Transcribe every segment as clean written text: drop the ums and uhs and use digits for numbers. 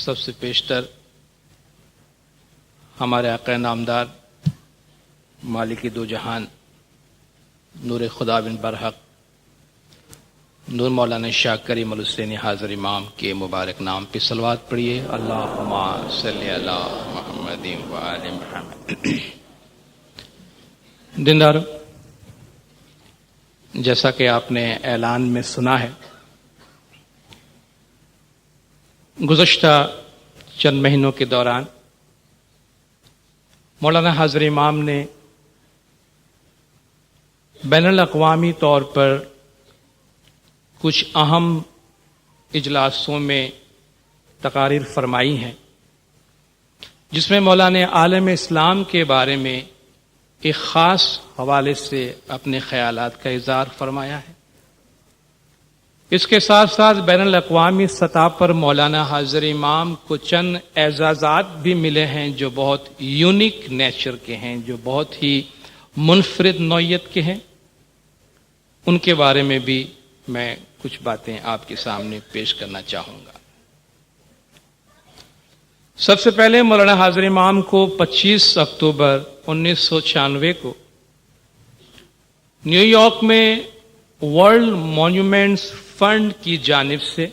سب سے پیشتر ہمارے آقا نامدار مالک دو جہان نور خدا بن برحق نور مولانا شاہ کریم الحسینی حاضر امام کے مبارک نام پہ صلوات پڑھیے۔ اللہم صلی علی محمد و آل محمد۔ دیندارو، جیسا کہ آپ نے اعلان میں سنا ہے، گزشتہ چند مہینوں کے دوران مولانا حاضر امام نے بین الاقوامی طور پر کچھ اہم اجلاسوں میں تقاریر فرمائی ہیں، جس میں مولانا عالم اسلام کے بارے میں ایک خاص حوالے سے اپنے خیالات کا اظہار فرمایا ہے۔ اس کے ساتھ ساتھ بین الاقوامی سطح پر مولانا حاضر امام کو چند اعزازات بھی ملے ہیں جو بہت یونیک نیچر کے ہیں، جو بہت ہی منفرد نوعیت کے ہیں۔ ان کے بارے میں بھی میں کچھ باتیں آپ کے سامنے پیش کرنا چاہوں گا۔ سب سے پہلے مولانا حاضر امام کو 25 اکتوبر 1996 کو نیو یارک میں ورلڈ مونومنٹس فنڈ کی جانب سے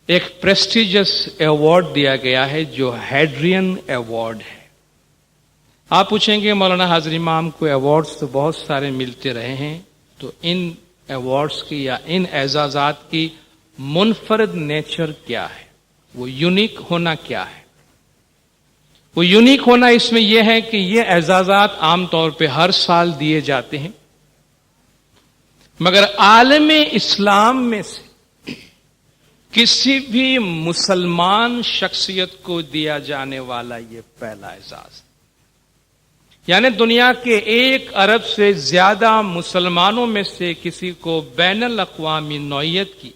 ایک پریسٹیجس ایوارڈ دیا گیا ہے جو ہیڈرین ایوارڈ ہے۔ آپ پوچھیں گے مولانا حاضر امام کو ایوارڈز تو بہت سارے ملتے رہے ہیں، تو ان ایوارڈز کی یا ان اعزازات کی منفرد نیچر کیا ہے، وہ یونیک ہونا کیا ہے؟ وہ یونیک ہونا اس میں یہ ہے کہ یہ اعزازات عام طور پہ ہر سال دیے جاتے ہیں، مگر عالم اسلام میں سے کسی بھی مسلمان شخصیت کو دیا جانے والا یہ پہلا اعزاز ہے۔ یعنی دنیا کے 1 ارب سے زیادہ مسلمانوں میں سے کسی کو بین الاقوامی نوعیت کی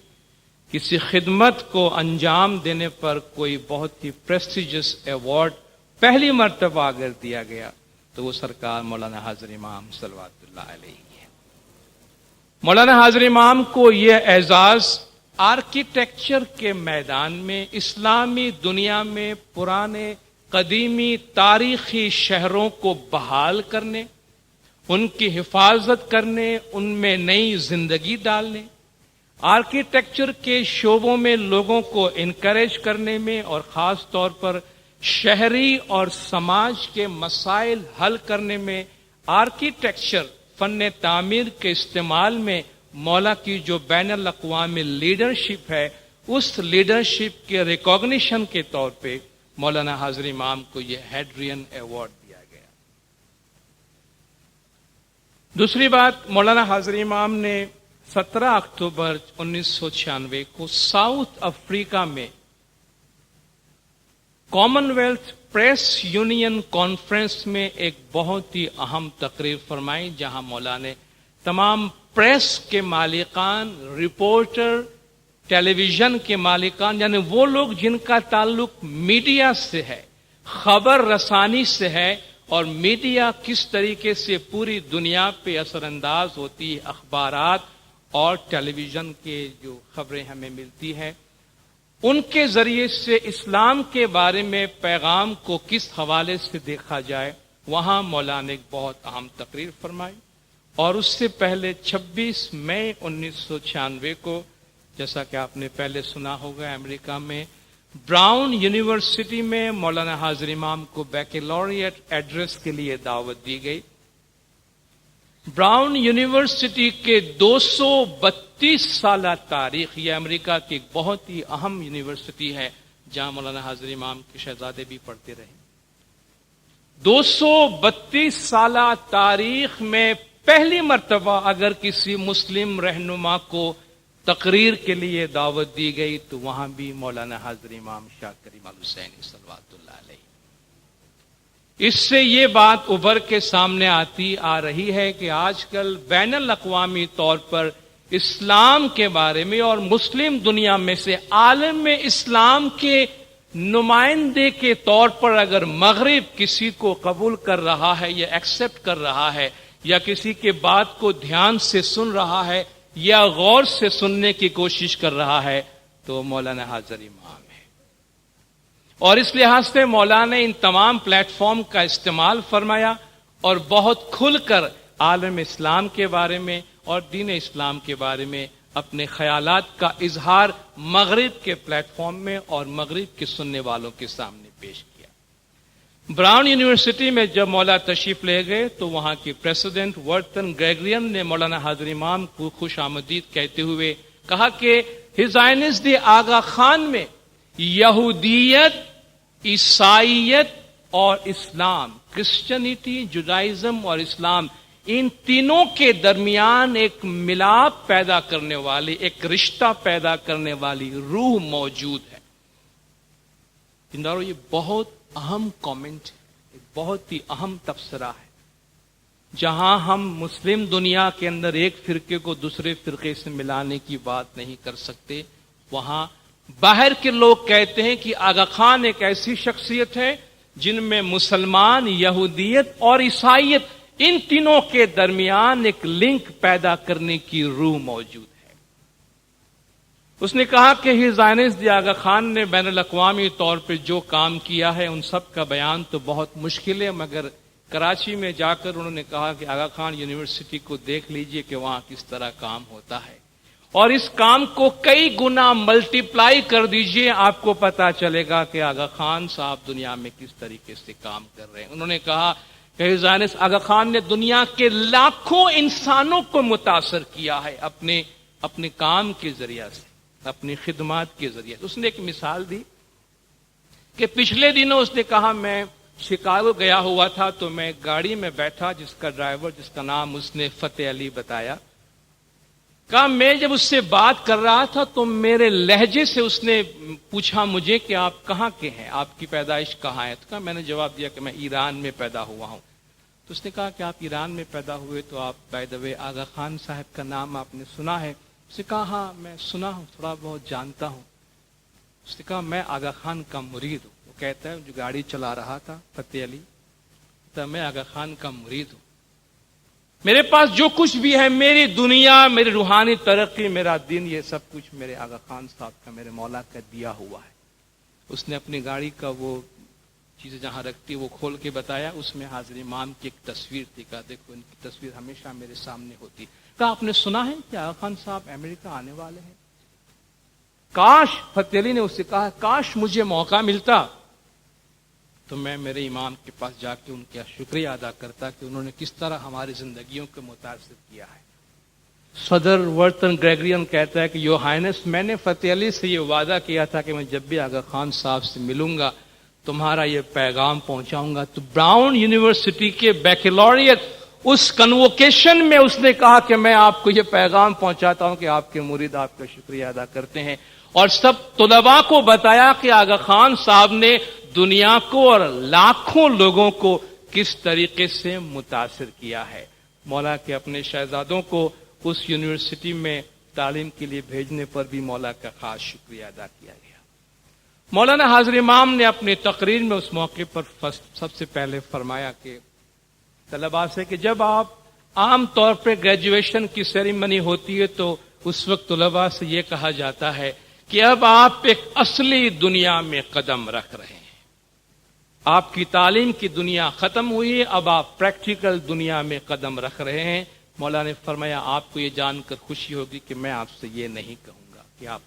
کسی خدمت کو انجام دینے پر کوئی بہت ہی پریسٹیجس ایوارڈ پہلی مرتبہ اگر دیا گیا تو وہ سرکار مولانا حاضر امام صلوات اللہ علیہ ہے۔ مولانا حاضر امام کو یہ اعزاز آرکیٹیکچر کے میدان میں اسلامی دنیا میں پرانے قدیمی تاریخی شہروں کو بحال کرنے، ان کی حفاظت کرنے، ان میں نئی زندگی ڈالنے، آرکیٹیکچر کے شعبوں میں لوگوں کو انکریج کرنے میں اور خاص طور پر شہری اور سماج کے مسائل حل کرنے میں آرکیٹیکچر فن تعمیر کے استعمال میں مولا کی جو بین الاقوامی لیڈرشپ ہے، اس لیڈرشپ کے ریکگنیشن کے طور پہ مولانا حاضر امام کو یہ ہیڈرین ایوارڈ دیا گیا۔ دوسری بات، مولانا حاضر امام نے 17 اکتوبر 1996 کو ساؤتھ افریقہ میں common wealth press union conference میں ایک بہت ہی اہم تقریر فرمائی، جہاں مولا نے تمام پریس کے مالکان، رپورٹر، ٹیلی ویژن کے مالکان، یعنی وہ لوگ جن کا تعلق میڈیا سے ہے، خبر رسانی سے ہے، اور میڈیا کس طریقے سے پوری دنیا پہ اثر انداز ہوتی ہے، اخبارات اور ٹیلی ویژن کے جو خبریں ہمیں ملتی ہیں، ان کے ذریعے سے اسلام کے بارے میں پیغام کو کس حوالے سے دیکھا جائے، وہاں مولا نے ایک بہت اہم تقریر فرمائی۔ اور اس سے پہلے 26 مئی 1996 کو، جیسا کہ آپ نے پہلے سنا ہوگا، امریکہ میں براؤن یونیورسٹی میں مولانا حاضر امام کو بیکلوریٹ ایڈریس کے لیے دعوت دی گئی۔ براؤن یونیورسٹی کے 232 سالہ تاریخ، یہ امریکہ کی ایک بہت ہی اہم یونیورسٹی ہے جہاں مولانا حاضر امام کے شہزادے بھی پڑھتے رہے۔ 232 سالہ تاریخ میں پہلی مرتبہ اگر کسی مسلم رہنما کو تقریر کے لیے دعوت دی گئی تو وہاں بھی مولانا حاضر امام شاہ کریم الحسینی صلوات اللہ علیہ۔ اس سے یہ بات ابھر کے سامنے آ رہی ہے کہ آج کل بین الاقوامی طور پر اسلام کے بارے میں اور مسلم دنیا میں سے عالم اسلام کے نمائندے کے طور پر اگر مغرب کسی کو قبول کر رہا ہے یا ایکسپٹ کر رہا ہے یا کسی کے بات کو دھیان سے سن رہا ہے یا غور سے سننے کی کوشش کر رہا ہے تو مولانا حاضر امام ہے۔ اور اس لحاظ سے مولانا نے ان تمام پلیٹ فارم کا استعمال فرمایا اور بہت کھل کر عالم اسلام کے بارے میں اور دین اسلام کے بارے میں اپنے خیالات کا اظہار مغرب کے پلیٹ فارم میں اور مغرب کے سننے والوں کے سامنے پیش کیا۔ براؤن یونیورسٹی میں جب مولانا تشریف لے گئے تو وہاں کے پریزیڈنٹ ورتن گریگرین نے مولانا حاضر امام کو خوش آمدید کہتے ہوئے کہا کہ ہز ہائنس دی آغا خان میں یہودیت، عیسائیت اور اسلام، کرسچنٹی، جوڈائزم اور اسلام، ان تینوں کے درمیان ایک ملاپ پیدا کرنے والی، ایک رشتہ پیدا کرنے والی روح موجود ہے۔ یہ بہت اہم کامنٹ ہے، ایک بہت ہی اہم تبصرہ ہے۔ جہاں ہم مسلم دنیا کے اندر ایک فرقے کو دوسرے فرقے سے ملانے کی بات نہیں کر سکتے، وہاں باہر کے لوگ کہتے ہیں کہ آغا خان ایک ایسی شخصیت ہے جن میں مسلمان، یہودیت اور عیسائیت، ان تینوں کے درمیان ایک لنک پیدا کرنے کی روح موجود ہے۔ اس نے کہا کہ ہز ہائنس دی آغا خان نے بین الاقوامی طور پہ جو کام کیا ہے ان سب کا بیان تو بہت مشکل ہے، مگر کراچی میں جا کر انہوں نے کہا کہ آغا خان یونیورسٹی کو دیکھ لیجئے کہ وہاں کس طرح کام ہوتا ہے، اور اس کام کو کئی گنا ملٹی پلائی کر دیجئے، آپ کو پتا چلے گا کہ آغا خان صاحب دنیا میں کس طریقے سے کام کر رہے ہیں۔ انہوں نے کہا کہ ہز ہائنس آغا خان نے دنیا کے لاکھوں انسانوں کو متاثر کیا ہے اپنے کام کے ذریعے سے، اپنی خدمات کے ذریعے سے۔ اس نے ایک مثال دی کہ پچھلے دنوں اس نے کہا میں شکارو گیا ہوا تھا تو میں گاڑی میں بیٹھا، جس کا ڈرائیور، جس کا نام اس نے فتح علی بتایا، کہا میں جب اس سے بات کر رہا تھا تو میرے لہجے سے اس نے پوچھا مجھے کہ آپ کہاں کے ہیں، آپ کی پیدائش کہاں ہے؟ تو کہا میں نے جواب دیا کہ میں ایران میں پیدا ہوا ہوں۔ تو اس نے کہا کہ آپ ایران میں پیدا ہوئے تو آپ بائی دا وے آغا خان صاحب کا نام آپ نے سنا ہے؟ اس نے کہا ہاں میں سنا ہوں، تھوڑا بہت جانتا ہوں۔ اس نے کہا میں آغا خان کا مرید ہوں۔ وہ کہتا ہے جو گاڑی چلا رہا تھا فتح علی، تو میں آغا خان کا مرید ہوں، میرے پاس جو کچھ بھی ہے، میری دنیا، میری روحانی ترقی، میرا دین، یہ سب کچھ میرے آغا خان صاحب کا، میرے مولا کا دیا ہوا ہے۔ اس نے اپنی گاڑی کا وہ چیزیں جہاں رکھتی وہ کھول کے بتایا، اس میں حاضر امام کی ایک تصویر تھی، کہا دیکھو ان کی تصویر ہمیشہ میرے سامنے ہوتی۔ کہا آپ نے سنا ہے کہ آغا خان صاحب امریکہ آنے والے ہیں؟ کاش، فتح علی نے اس سے کہا کاش مجھے موقع ملتا تو میں میرے امام کے پاس جا کے ان کا شکریہ ادا کرتا کہ انہوں نے کس طرح ہماری زندگیوں کو متاثر کیا ہے۔ صدر ورتن گریگرین کہتا ہے کہ یور ہائنس، میں نے فتح علی سے یہ وعدہ کیا تھا کہ میں جب بھی آغا خان صاحب سے ملوں گا تمہارا یہ پیغام پہنچاؤں گا۔ تو براؤن یونیورسٹی کے بیکلوریٹ اس کنووکیشن میں اس نے کہا کہ میں آپ کو یہ پیغام پہنچاتا ہوں کہ آپ کے مرید آپ کا شکریہ ادا کرتے ہیں، اور سب طلباء کو بتایا کہ آغا خان صاحب نے دنیا کو اور لاکھوں لوگوں کو کس طریقے سے متاثر کیا ہے۔ مولا کے اپنے شہزادوں کو اس یونیورسٹی میں تعلیم کے لیے بھیجنے پر بھی مولا کا خاص شکریہ ادا کیا گیا۔ مولانا حاضر امام نے اپنی تقریر میں اس موقع پر سب سے پہلے فرمایا کہ طلباء سے کہ جب آپ عام طور پہ گریجویشن کی سیریمنی ہوتی ہے تو اس وقت طلباء سے یہ کہا جاتا ہے کہ اب آپ ایک اصلی دنیا میں قدم رکھ رہے ہیں، آپ کی تعلیم کی دنیا ختم ہوئی ہے، اب آپ پریکٹیکل دنیا میں قدم رکھ رہے ہیں۔ مولانا نے فرمایا آپ کو یہ جان کر خوشی ہوگی کہ میں آپ سے یہ نہیں کہوں گا کہ آپ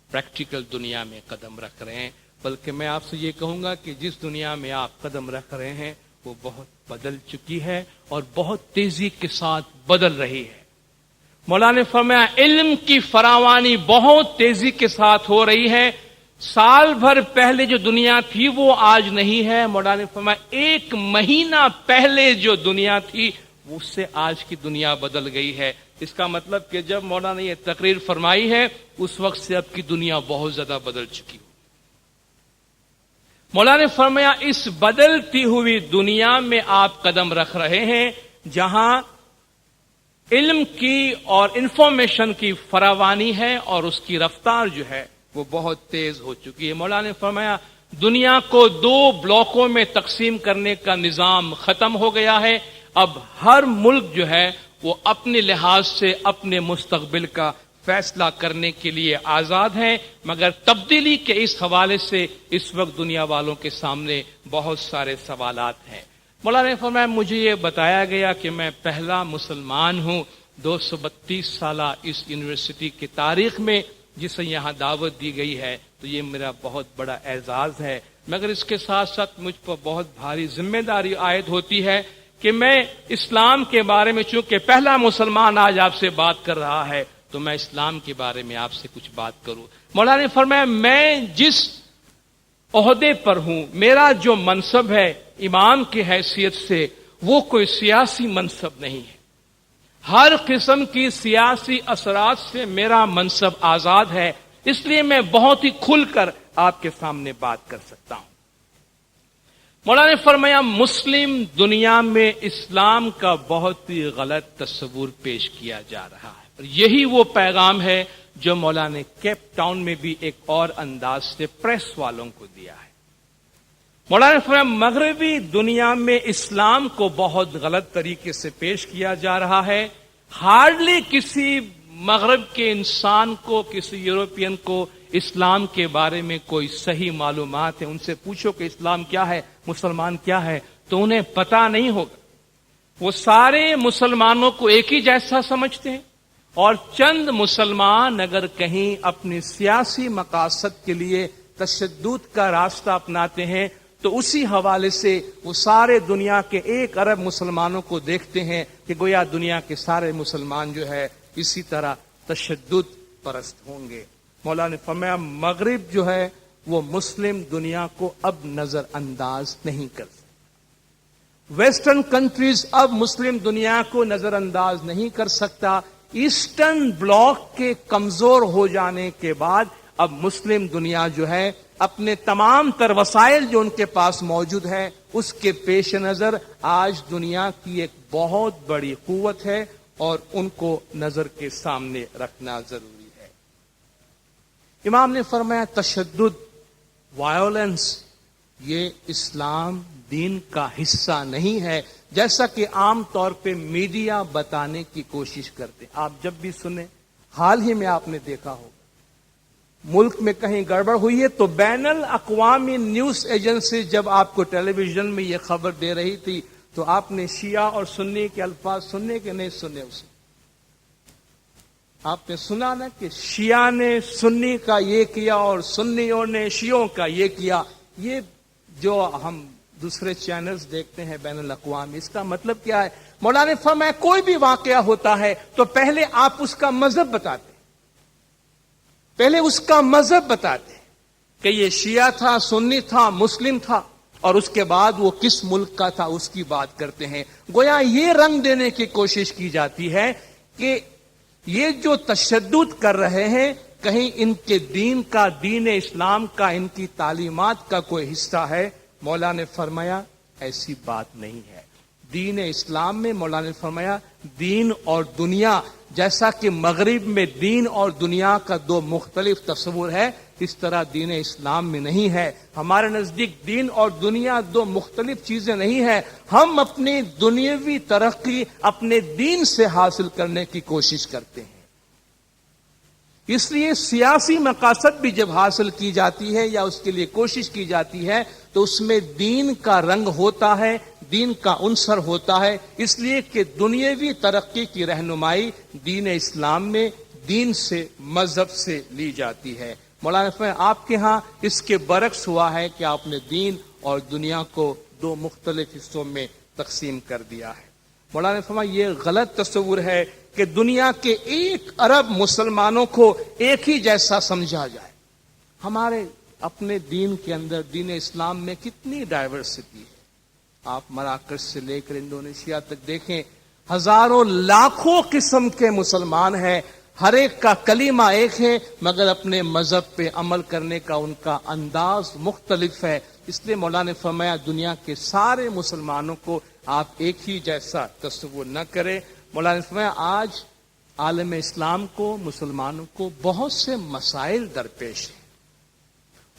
پریکٹیکل دنیا میں قدم رکھ رہے ہیں، بلکہ میں آپ سے یہ کہوں گا کہ جس دنیا میں آپ قدم رکھ رہے ہیں وہ بہت بدل چکی ہے اور بہت تیزی کے ساتھ بدل رہی ہے۔ مولانا نے فرمایا علم کی فراوانی بہت تیزی کے ساتھ ہو رہی ہے، سال بھر پہلے جو دنیا تھی وہ آج نہیں ہے۔ مولانا نے فرمایا ایک مہینہ پہلے جو دنیا تھی اس سے آج کی دنیا بدل گئی ہے۔ اس کا مطلب کہ جب مولانا نے یہ تقریر فرمائی ہے اس وقت سے اب کی دنیا بہت زیادہ بدل چکی ہو۔ مولانا نے فرمایا اس بدلتی ہوئی دنیا میں آپ قدم رکھ رہے ہیں جہاں علم کی اور انفارمیشن کی فراوانی ہے اور اس کی رفتار جو ہے وہ بہت تیز ہو چکی ہے۔ مولانا نے فرمایا دنیا کو 2 بلاکوں میں تقسیم کرنے کا نظام ختم ہو گیا ہے، اب ہر ملک جو ہے وہ اپنے لحاظ سے اپنے مستقبل کا فیصلہ کرنے کے لیے آزاد ہیں، مگر تبدیلی کے اس حوالے سے اس وقت دنیا والوں کے سامنے بہت سارے سوالات ہیں۔ مولانا نے فرمایا مجھے یہ بتایا گیا کہ میں پہلا مسلمان ہوں 232 سالہ اس یونیورسٹی کی تاریخ میں جسے یہاں دعوت دی گئی ہے، تو یہ میرا بہت بڑا اعزاز ہے، مگر اس کے ساتھ ساتھ مجھ پر بہت بھاری ذمہ داری عائد ہوتی ہے کہ میں اسلام کے بارے میں، چونکہ پہلا مسلمان آج آپ سے بات کر رہا ہے، تو میں اسلام کے بارے میں آپ سے کچھ بات کروں۔ مولانا نے فرمایا میں جس عہدے پر ہوں، میرا جو منصب ہے امام کی حیثیت سے، وہ کوئی سیاسی منصب نہیں ہے۔ ہر قسم کی سیاسی اثرات سے میرا منصب آزاد ہے، اس لیے میں بہت ہی کھل کر آپ کے سامنے بات کر سکتا ہوں۔ مولانا نے فرمایا مسلم دنیا میں اسلام کا بہت ہی غلط تصور پیش کیا جا رہا ہے، اور یہی وہ پیغام ہے جو مولانا نے کیپ ٹاؤن میں بھی ایک اور انداز سے پریس والوں کو دیا ہے۔ مولانا نے فرمایا مغربی دنیا میں اسلام کو بہت غلط طریقے سے پیش کیا جا رہا ہے، ہارڈلی کسی مغرب کے انسان کو، کسی یورپین کو اسلام کے بارے میں کوئی صحیح معلومات ہے۔ ان سے پوچھو کہ اسلام کیا ہے، مسلمان کیا ہے، تو انہیں پتہ نہیں ہوگا۔ وہ سارے مسلمانوں کو ایک ہی جیسا سمجھتے ہیں، اور چند مسلمان اگر کہیں اپنی سیاسی مقاصد کے لیے تشدد کا راستہ اپناتے ہیں تو اسی حوالے سے وہ سارے دنیا کے 1 ارب مسلمانوں کو دیکھتے ہیں کہ گویا دنیا کے سارے مسلمان جو ہے اسی طرح تشدد پرست ہوں گے۔ مولانا نے فرمایا مغرب جو ہے وہ مسلم دنیا کو اب نظر انداز نہیں کر سکتا، ویسٹرن کنٹریز اب مسلم دنیا کو نظر انداز نہیں کر سکتا۔ ایسٹرن بلاک کے کمزور ہو جانے کے بعد اب مسلم دنیا جو ہے اپنے تمام تر وسائل جو ان کے پاس موجود ہے اس کے پیش نظر آج دنیا کی ایک بہت بڑی قوت ہے، اور ان کو نظر کے سامنے رکھنا ضروری ہے۔ امام نے فرمایا تشدد، وائلنس، یہ اسلام دین کا حصہ نہیں ہے، جیسا کہ عام طور پہ میڈیا بتانے کی کوشش کرتے۔ آپ جب بھی سنیں، حال ہی میں آپ نے دیکھا ہوگا ملک میں کہیں گڑبڑ ہوئی ہے تو بین الاقوامی نیوز ایجنسی جب آپ کو ٹیلی ویژن میں یہ خبر دے رہی تھی تو آپ نے شیعہ اور سنی کے الفاظ سننے کہ نہیں سنے؟ اسے آپ نے سنا نا کہ شیعہ نے سنی کا یہ کیا اور سنیوں نے شیعوں کا یہ کیا۔ یہ جو ہم دوسرے چینلز دیکھتے ہیں بین الاقوامی، اس کا مطلب کیا ہے؟ مولانا نے فرمایا کوئی بھی واقعہ ہوتا ہے تو پہلے آپ اس کا مذہب بتاتے، پہلے اس کا مذہب بتاتے کہ یہ شیعہ تھا، سنی تھا، مسلم تھا، اور اس کے بعد وہ کس ملک کا تھا اس کی بات کرتے ہیں۔ گویا یہ رنگ دینے کی کوشش کی جاتی ہے کہ یہ جو تشدد کر رہے ہیں کہیں ان کے دین کا، دین اسلام کا، ان کی تعلیمات کا کوئی حصہ ہے۔ مولانا نے فرمایا ایسی بات نہیں ہے۔ دین اسلام میں مولانا نے فرمایا دین اور دنیا، جیسا کہ مغرب میں دین اور دنیا کا 2 مختلف تصور ہے، اس طرح دین اسلام میں نہیں ہے۔ ہمارے نزدیک دین اور دنیا 2 مختلف چیزیں نہیں ہیں۔ ہم اپنی دنیاوی ترقی اپنے دین سے حاصل کرنے کی کوشش کرتے ہیں۔ اس لیے سیاسی مقاصد بھی جب حاصل کی جاتی ہے یا اس کے لیے کوشش کی جاتی ہے تو اس میں دین کا رنگ ہوتا ہے، دین کا عنصر ہوتا ہے، اس لیے کہ دنیاوی ترقی کی رہنمائی دین اسلام میں دین سے، مذہب سے لی جاتی ہے۔ مولانا فرمایا آپ کے ہاں اس کے برعکس ہوا ہے کہ آپ نے دین اور دنیا کو 2 مختلف حصوں میں تقسیم کر دیا ہے۔ مولانا فرمایا یہ غلط تصور ہے کہ دنیا کے 1 ارب مسلمانوں کو ایک ہی جیسا سمجھا جائے۔ ہمارے اپنے دین کے اندر، دین اسلام میں کتنی ڈائیورسٹی ہے۔ آپ مراکش سے لے کر انڈونیشیا تک دیکھیں، ہزاروں لاکھوں قسم کے مسلمان ہیں، ہر ایک کا کلمہ ایک ہے، مگر اپنے مذہب پہ عمل کرنے کا ان کا انداز مختلف ہے۔ اس لیے مولانا نے فرمایا دنیا کے سارے مسلمانوں کو آپ ایک ہی جیسا تصور نہ کریں۔ مولانا نے فرمایا آج عالم اسلام کو، مسلمانوں کو بہت سے مسائل درپیش ہیں،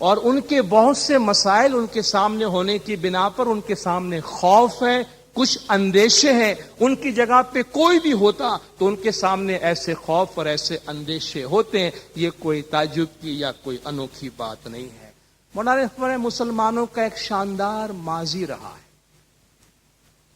اور ان کے بہت سے مسائل ان کے سامنے ہونے کی بنا پر ان کے سامنے خوف ہے، کچھ اندیشے ہیں، ان کی جگہ پہ کوئی بھی ہوتا تو ان کے سامنے ایسے خوف اور ایسے اندیشے ہوتے ہیں. یہ کوئی تعجب کی یا کوئی انوکھی بات نہیں ہے. مولانا مسلمانوں کا ایک شاندار ماضی رہا ہے.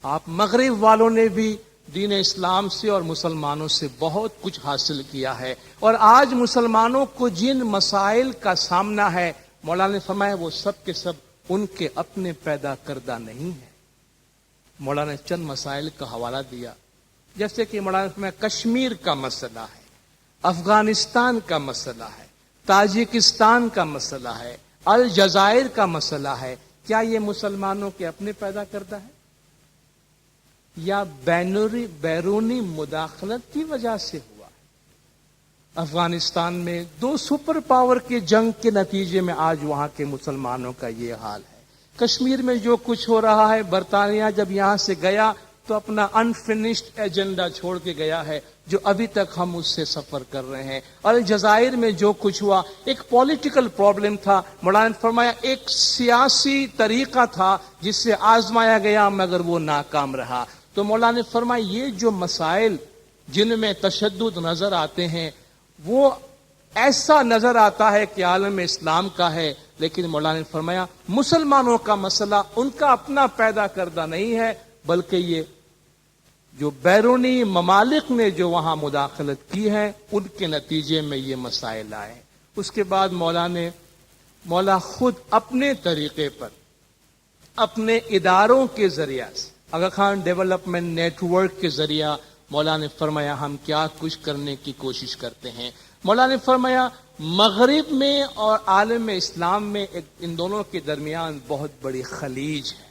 آپ مغرب والوں نے بھی دین اسلام سے اور مسلمانوں سے بہت کچھ حاصل کیا ہے، اور آج مسلمانوں کو جن مسائل کا سامنا ہے، مولانا نے فرمایا وہ سب کے سب ان کے اپنے پیدا کردہ نہیں ہے. مولانا نے چند مسائل کا حوالہ دیا، جیسے کہ مولانا نے فرمایا کشمیر کا مسئلہ ہے، افغانستان کا مسئلہ ہے، تاجکستان کا مسئلہ ہے، الجزائر کا مسئلہ ہے. کیا یہ مسلمانوں کے اپنے پیدا کردہ ہے یا بیرونی مداخلت کی وجہ سے ہوا ہے؟ افغانستان میں 2 سپر پاور کی جنگ کے نتیجے میں آج وہاں کے مسلمانوں کا یہ حال ہے. کشمیر میں جو کچھ ہو رہا ہے، برطانیہ جب یہاں سے گیا تو اپنا انفینشڈ ایجنڈا چھوڑ کے گیا ہے جو ابھی تک ہم اس سے سفر کر رہے ہیں. اور الجزائر میں جو کچھ ہوا ایک پولیٹیکل پرابلم تھا. مولانا نے فرمایا ایک سیاسی طریقہ تھا جس سے آزمایا گیا مگر وہ ناکام رہا. تو مولانا نے فرمایا یہ جو مسائل جن میں تشدد نظر آتے ہیں وہ ایسا نظر آتا ہے کہ عالم اسلام کا ہے، لیکن مولانا نے فرمایا مسلمانوں کا مسئلہ ان کا اپنا پیدا کردہ نہیں ہے، بلکہ یہ جو بیرونی ممالک نے جو وہاں مداخلت کی ہے ان کے نتیجے میں یہ مسائل آئے. اس کے بعد مولا خود اپنے طریقے پر اپنے اداروں کے ذریعہ سے آغا خان ڈیولپمنٹ نیٹ ورک کے ذریعہ مولانا نے فرمایا ہم کیا کچھ کرنے کی کوشش کرتے ہیں. مولانا نے فرمایا مغرب میں اور عالم اسلام میں ان دونوں کے درمیان بہت بڑی خلیج ہے،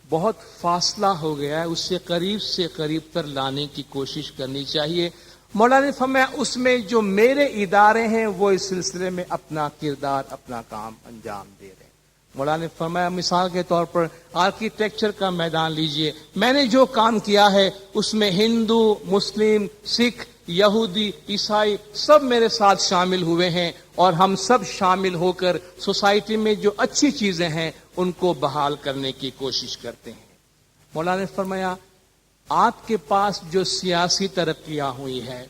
بہت فاصلہ ہو گیا ہے، اس سے قریب تر لانے کی کوشش کرنی چاہیے. مولانا نے فرمایا اس میں جو میرے ادارے ہیں وہ اس سلسلے میں اپنا کردار اپنا کام انجام دے رہے ہیں. مولانا نے فرمایا مثال کے طور پر آرکیٹیکچر کا میدان لیجئے، میں نے جو کام کیا ہے اس میں ہندو، مسلم، سکھ، یہودی، عیسائی سب میرے ساتھ شامل ہوئے ہیں، اور ہم سب شامل ہو کر سوسائٹی میں جو اچھی چیزیں ہیں ان کو بحال کرنے کی کوشش کرتے ہیں. مولانا نے فرمایا آپ کے پاس جو سیاسی ترقیاں ہوئی ہے،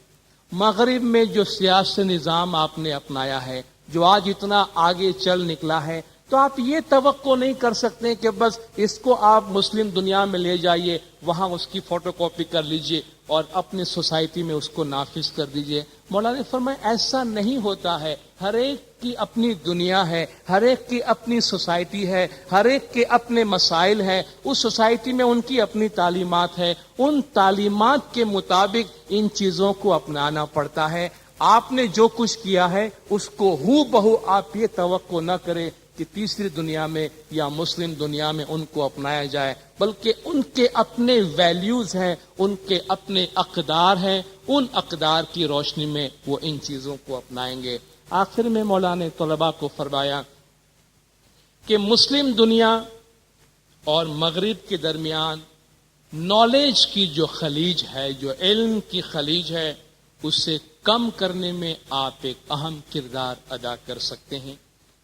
مغرب میں جو سیاسی نظام آپ نے اپنایا ہے، جو آج اتنا آگے چل نکلا ہے، تو آپ یہ توقع نہیں کر سکتے کہ بس اس کو آپ مسلم دنیا میں لے جائیے، وہاں اس کی فوٹو کاپی کر لیجئے اور اپنے سوسائٹی میں اس کو نافذ کر دیجئے. مولانا نے فرمایا ایسا نہیں ہوتا ہے. ہر ایک کی اپنی دنیا ہے، ہر ایک کی اپنی سوسائٹی ہے، ہر ایک کے اپنے مسائل ہیں، اس سوسائٹی میں ان کی اپنی تعلیمات ہے، ان تعلیمات کے مطابق ان چیزوں کو اپنانا پڑتا ہے. آپ نے جو کچھ کیا ہے اس کو ہو بہو آپ یہ توقع نہ کریں کہ تیسری دنیا میں یا مسلم دنیا میں ان کو اپنایا جائے، بلکہ ان کے اپنے ویلیوز ہیں، ان کے اپنے اقدار ہیں، ان اقدار کی روشنی میں وہ ان چیزوں کو اپنائیں گے. آخر میں مولانا نے طلباء کو فرمایا کہ مسلم دنیا اور مغرب کے درمیان نالج کی جو خلیج ہے، جو علم کی خلیج ہے، اس سے کم کرنے میں آپ ایک اہم کردار ادا کر سکتے ہیں.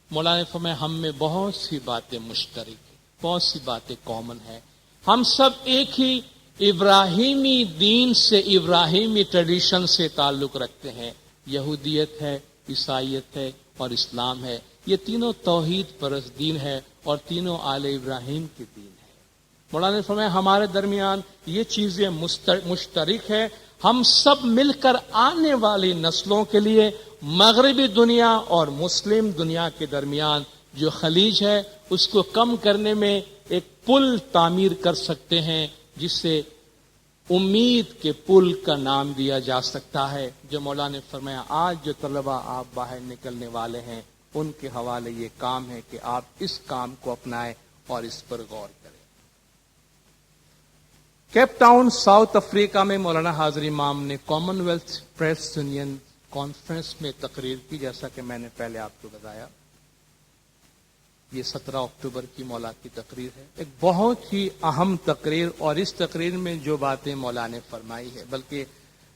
مولانا نے فرمایا ہم میں بہت سی باتیں مشترک ہیں، بہت سی باتیں کامن ہیں. ہم سب ایک ہی ابراہیمی دین سے، ابراہیمی ٹریڈیشن سے تعلق رکھتے ہیں. یہودیت ہے، عیسائیت ہے اور اسلام ہے. یہ تینوں توحید پرست دین ہے اور تینوں آل ابراہیم کے دین ہے. مولانا نے فرمایا ہمارے درمیان یہ چیزیں مشترک ہے. ہم سب مل کر آنے والی نسلوں کے لیے مغربی دنیا اور مسلم دنیا کے درمیان جو خلیج ہے اس کو کم کرنے میں ایک پل تعمیر کر سکتے ہیں، جس سے امید کے پل کا نام دیا جا سکتا ہے. جو مولانا نے فرمایا آج جو طلباء آپ باہر نکلنے والے ہیں ان کے حوالے یہ کام ہے کہ آپ اس کام کو اپنائیں اور اس پر غور کریں. کیپ ٹاؤن ساؤتھ افریقہ میں مولانا حاضر امام نے common wealth press union conference میں تقریر کی، جیسا کہ میں نے پہلے آپ کو بتایا. یہ 17 اکتوبر کی مولا کی تقریر ہے، ایک بہت ہی اہم تقریر. اور اس تقریر میں جو باتیں مولا نے فرمائی ہے، بلکہ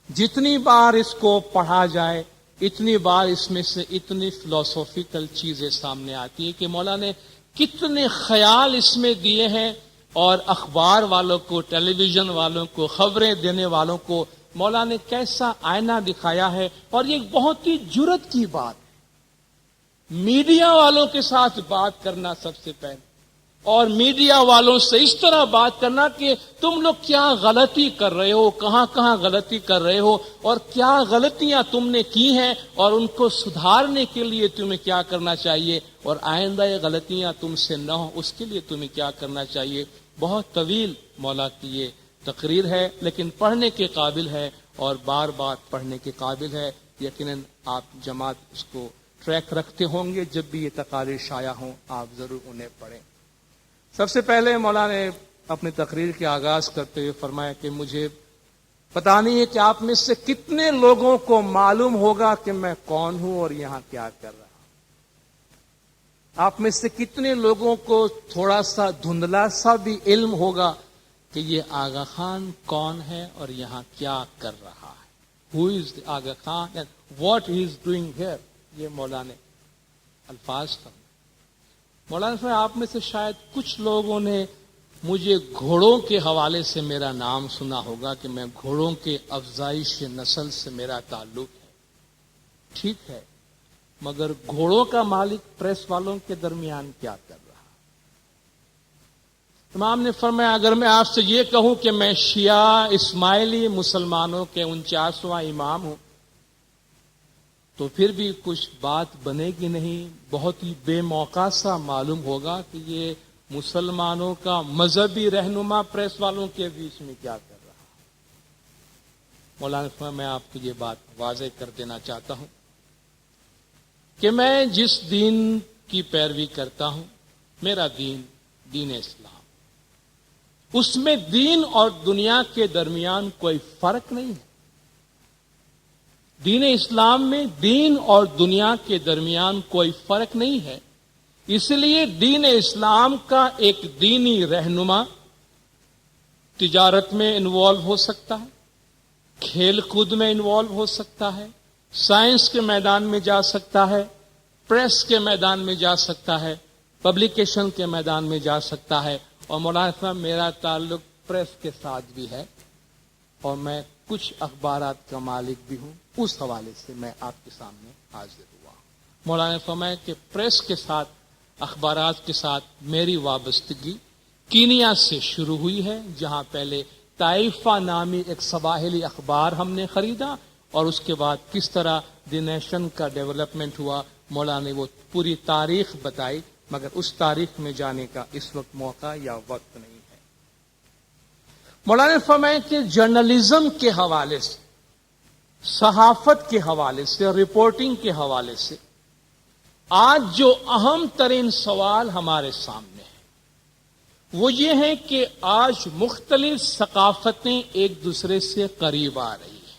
جتنی بار اس کو پڑھا جائے اتنی بار اس میں سے اتنی فلسفیکل چیزیں سامنے آتی ہے کہ مولا نے کتنے خیال اس میں دیے ہیں، اور اخبار والوں کو، ٹیلی ویژن والوں کو، خبریں دینے والوں کو مولا نے کیسا آئینہ دکھایا ہے. اور یہ ایک بہت ہی جرت کی بات ہے، میڈیا والوں کے ساتھ بات کرنا سب سے پہلے، اور میڈیا والوں سے اس طرح بات کرنا کہ تم لوگ کیا غلطی کر رہے ہو، کہاں کہاں غلطی کر رہے ہو، اور کیا غلطیاں تم نے کی ہیں، اور ان کو سدھارنے کے لیے تمہیں کیا کرنا چاہیے، اور آئندہ یہ غلطیاں تم سے نہ ہو اس کے لیے تمہیں کیا کرنا چاہیے. بہت طویل مولا کی یہ تقریر ہے، لیکن پڑھنے کے قابل ہے اور بار بار پڑھنے کے قابل ہے. یقیناً آپ جماعت اس کو ٹریک رکھتے ہوں گے، جب بھی یہ تقاریر شائع ہوں آپ ضرور انہیں پڑھیں. سب سے پہلے مولا نے اپنی تقریر کے آغاز کرتے ہوئے فرمایا کہ مجھے پتا نہیں ہے کہ آپ میں سے کتنے لوگوں کو معلوم ہوگا کہ میں کون ہوں اور یہاں کیا کر رہا ہوں. آپ میں سے کتنے لوگوں کو تھوڑا سا دھندلا سا بھی علم ہوگا کہ یہ آغا خان کون ہے اور یہاں کیا کر رہا ہے. Who is Aga Khan and what he is doing here. یہ مولا نے الفاظ فرمائے. مولانا صاحب آپ میں سے شاید کچھ لوگوں نے مجھے گھوڑوں کے حوالے سے میرا نام سنا ہوگا کہ میں گھوڑوں کے افزائش نسل سے میرا تعلق ہے. ٹھیک ہے، مگر گھوڑوں کا مالک پریس والوں کے درمیان کیا کر رہا؟ امام نے فرمایا اگر میں آپ سے یہ کہوں کہ میں شیعہ اسماعیلی مسلمانوں کے 49واں امام ہوں تو پھر بھی کچھ بات بنے گی نہیں. بہت ہی بے موقع سا معلوم ہوگا کہ یہ مسلمانوں کا مذہبی رہنما پریس والوں کے بیچ میں کیا کر رہا. مولانا فرمایا میں آپ کو یہ بات واضح کر دینا چاہتا ہوں کہ میں جس دین کی پیروی کرتا ہوں، میرا دین دین اسلام، اس میں دین اور دنیا کے درمیان کوئی فرق نہیں ہے. دین اسلام میں دین اور دنیا کے درمیان کوئی فرق نہیں ہے. اس لیے دین اسلام کا ایک دینی رہنما تجارت میں انوالو ہو سکتا ہے، کھیل کود میں انوالو ہو سکتا ہے، سائنس کے میدان میں جا سکتا ہے، پریس کے میدان میں جا سکتا ہے، پبلیکیشن کے میدان میں جا سکتا ہے. اور مولانا صاحب میرا تعلق پریس کے ساتھ بھی ہے اور میں کچھ اخبارات کا مالک بھی ہوں. اس حوالے سے میں آپ کے سامنے حاضر ہوا. مولانا فرمایا کہ پریس کے ساتھ، اخبارات کے ساتھ میری وابستگی کینیا سے شروع ہوئی ہے، جہاں پہلے طائفہ نامی ایک سواحلی اخبار ہم نے خریدا، اور اس کے بعد کس طرح دی نیشن کا ڈیولپمنٹ ہوا. مولانا نے وہ پوری تاریخ بتائی، مگر اس تاریخ میں جانے کا اس وقت موقع یا وقت نہیں ہے. مولانا نے فرمایا کہ جرنلزم کے حوالے سے، صحافت کے حوالے سے، رپورٹنگ کے حوالے سے آج جو اہم ترین سوال ہمارے سامنے ہے وہ یہ ہے کہ آج مختلف ثقافتیں ایک دوسرے سے قریب آ رہی ہیں.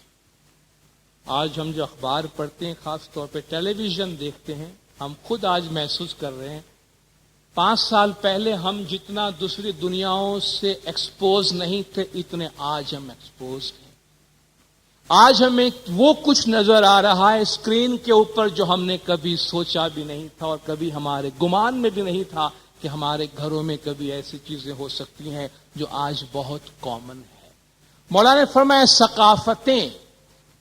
آج ہم جو اخبار پڑھتے ہیں، خاص طور پہ ٹیلی ویژن دیکھتے ہیں، ہم خود آج محسوس کر رہے ہیں 5 سال پہلے ہم جتنا دوسری دنیاؤں سے ایکسپوز نہیں تھے، اتنے آج ہم ایکسپوز ہیں. آج ہمیں وہ کچھ نظر آ رہا ہے اسکرین کے اوپر جو ہم نے کبھی سوچا بھی نہیں تھا اور کبھی ہمارے گمان میں بھی نہیں تھا کہ ہمارے گھروں میں کبھی ایسی چیزیں ہو سکتی ہیں جو آج بہت کامن ہے. مولانا نے فرمایا ثقافتیں،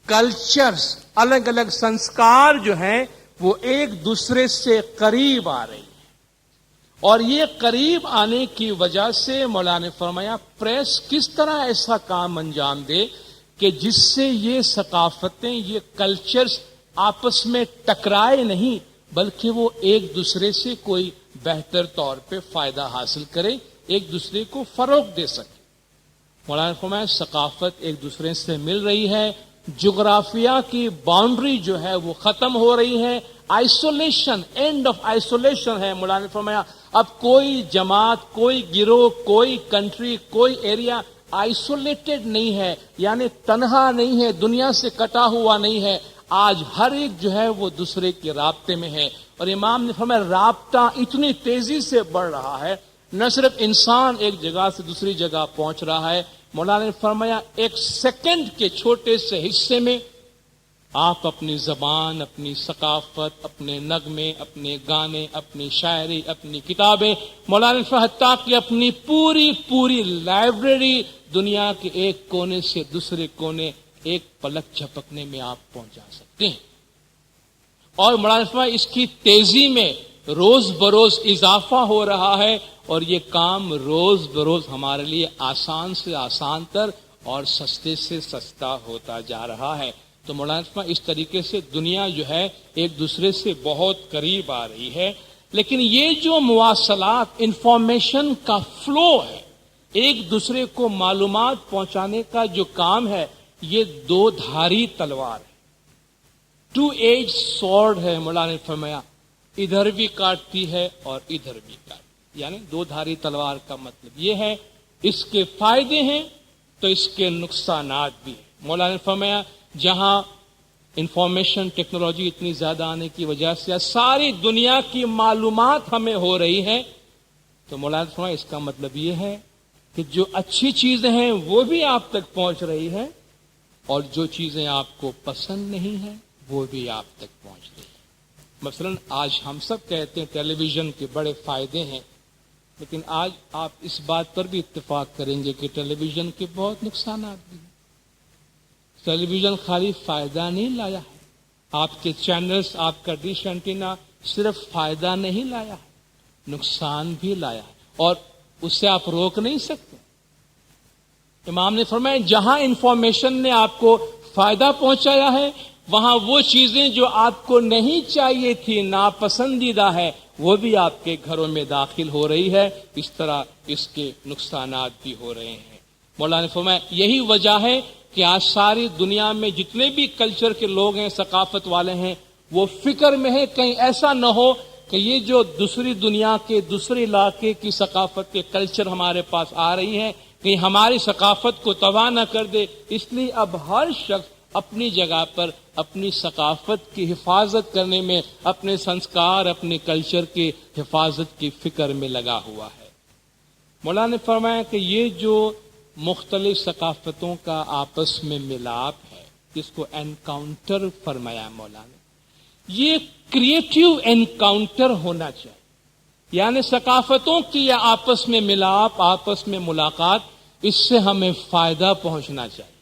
کلچرز، الگ الگ سنسکار جو ہیں وہ ایک دوسرے سے قریب آ رہی ہیں. اور یہ قریب آنے کی وجہ سے مولانا نے فرمایا پریس کس طرح ایسا کام انجام دے کہ جس سے یہ ثقافتیں، یہ کلچرز آپس میں ٹکرائے نہیں، بلکہ وہ ایک دوسرے سے کوئی بہتر طور پہ فائدہ حاصل کرے، ایک دوسرے کو فروغ دے سکے. مولانا نے فرمایا ثقافت ایک دوسرے سے مل رہی ہے، جغرافیہ کی باؤنڈری جو ہے وہ ختم ہو رہی ہے، آئسولیشن، اینڈ آف آئسولیشن ہے. مولانا نے فرمایا اب کوئی جماعت، کوئی گروہ، کوئی کنٹری، کوئی ایریا آئسولیٹڈ نہیں ہے، یعنی تنہا نہیں ہے، دنیا سے کٹا ہوا نہیں ہے. آج ہر ایک جو ہے وہ دوسرے کے رابطے میں ہے. اور امام نے فرمایا رابطہ اتنی تیزی سے بڑھ رہا ہے، نہ صرف انسان ایک جگہ سے دوسری جگہ پہنچ رہا ہے. مولانا نے فرمایا ایک سیکنڈ کے چھوٹے سے حصے میں آپ اپنی زبان، اپنی ثقافت، اپنے نغمے، اپنے گانے، اپنی شاعری، اپنی کتابیں، مولانا حتیٰ کہ اپنی پوری لائبریری دنیا کے ایک کونے سے دوسرے کونے ایک پلک جھپکنے میں آپ پہنچا سکتے ہیں. اور مولانا اس کی تیزی میں روز بروز اضافہ ہو رہا ہے، اور یہ کام روز بروز ہمارے لیے آسان سے آسان تر اور سستے سے سستا ہوتا جا رہا ہے. تو مولانا اس طریقے سے دنیا جو ہے ایک دوسرے سے بہت قریب آ رہی ہے. لیکن یہ جو مواصلات، انفارمیشن کا فلو ہے، ایک دوسرے کو معلومات پہنچانے کا جو کام ہے، یہ دو دھاری تلوار ہے، ٹو ایج سورڈ ہے. مولانا نے فرمایا ادھر بھی کاٹتی ہے اور ادھر بھی کاٹتی، یعنی دو دھاری تلوار کا مطلب یہ ہے اس کے فائدے ہیں تو اس کے نقصانات بھی ہیں. مولانا نے فرمایا جہاں انفارمیشن ٹیکنالوجی اتنی زیادہ آنے کی وجہ سے ساری دنیا کی معلومات ہمیں ہو رہی ہے، تو مولانا نے فرمایا اس کا مطلب یہ ہے کہ جو اچھی چیزیں ہیں وہ بھی آپ تک پہنچ رہی ہے، اور جو چیزیں آپ کو پسند نہیں ہیں وہ بھی آپ تک پہنچ رہی ہے. مثلا آج ہم سب کہتے ہیں ٹیلی ویژن کے بڑے فائدے ہیں، لیکن آج آپ اس بات پر بھی اتفاق کریں گے کہ ٹیلی ویژن کے بہت نقصانات بھی ہیں. ٹیلی ویژن خالی فائدہ نہیں لایا ہے، آپ کے چینلز، آپ کا ڈش اینٹینا صرف فائدہ نہیں لایا ہے، نقصان بھی لایا ہے، اور اس سے آپ روک نہیں سکتے. امام نے فرمایا جہاں انفارمیشن نے آپ کو فائدہ پہنچایا ہے، وہاں وہ چیزیں جو آپ کو نہیں چاہیے تھی، ناپسندیدہ ہے، وہ بھی آپ کے گھروں میں داخل ہو رہی ہے. اس طرح اس کے نقصانات بھی ہو رہے ہیں. مولانا نے فرمایا یہی وجہ ہے کہ آج ساری دنیا میں جتنے بھی کلچر کے لوگ ہیں، ثقافت والے ہیں، وہ فکر میں ہے کہیں ایسا نہ ہو کہ یہ جو دوسری دنیا کے دوسرے علاقے کی ثقافت کے کلچر ہمارے پاس آ رہی ہیں، کہیں ہماری ثقافت کو تباہ نہ کر دے. اس لیے اب ہر شخص اپنی جگہ پر اپنی ثقافت کی حفاظت کرنے میں، اپنے سنسکار، اپنے کلچر کی حفاظت کی فکر میں لگا ہوا ہے. مولانا نے فرمایا کہ یہ جو مختلف ثقافتوں کا آپس میں ملاپ ہے، جس کو انکاؤنٹر فرمایا مولانا نے، یہ کریٹیو انکاؤنٹر ہونا چاہیے. یعنی ثقافتوں کی یہ آپس میں ملاپ، آپس میں ملاقات، اس سے ہمیں فائدہ پہنچنا چاہیے.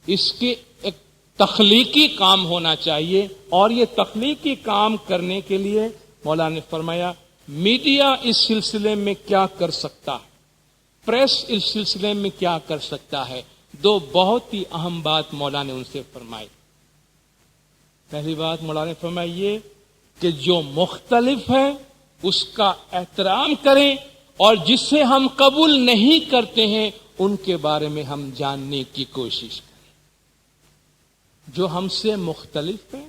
اس کے ایک تخلیقی کام ہونا چاہیے، اور یہ تخلیقی کام کرنے کے لیے مولانا نے فرمایا میڈیا اس سلسلے میں کیا کر سکتا ہے، پریس اس سلسلے میں کیا کر سکتا ہے. دو بہت ہی اہم بات مولانا نے ان سے فرمائی. پہلی بات مولانا نے فرمائی یہ کہ جو مختلف ہے اس کا احترام کریں، اور جسے ہم قبول نہیں کرتے ہیں ان کے بارے میں ہم جاننے کی کوشش کریں. جو ہم سے مختلف ہیں،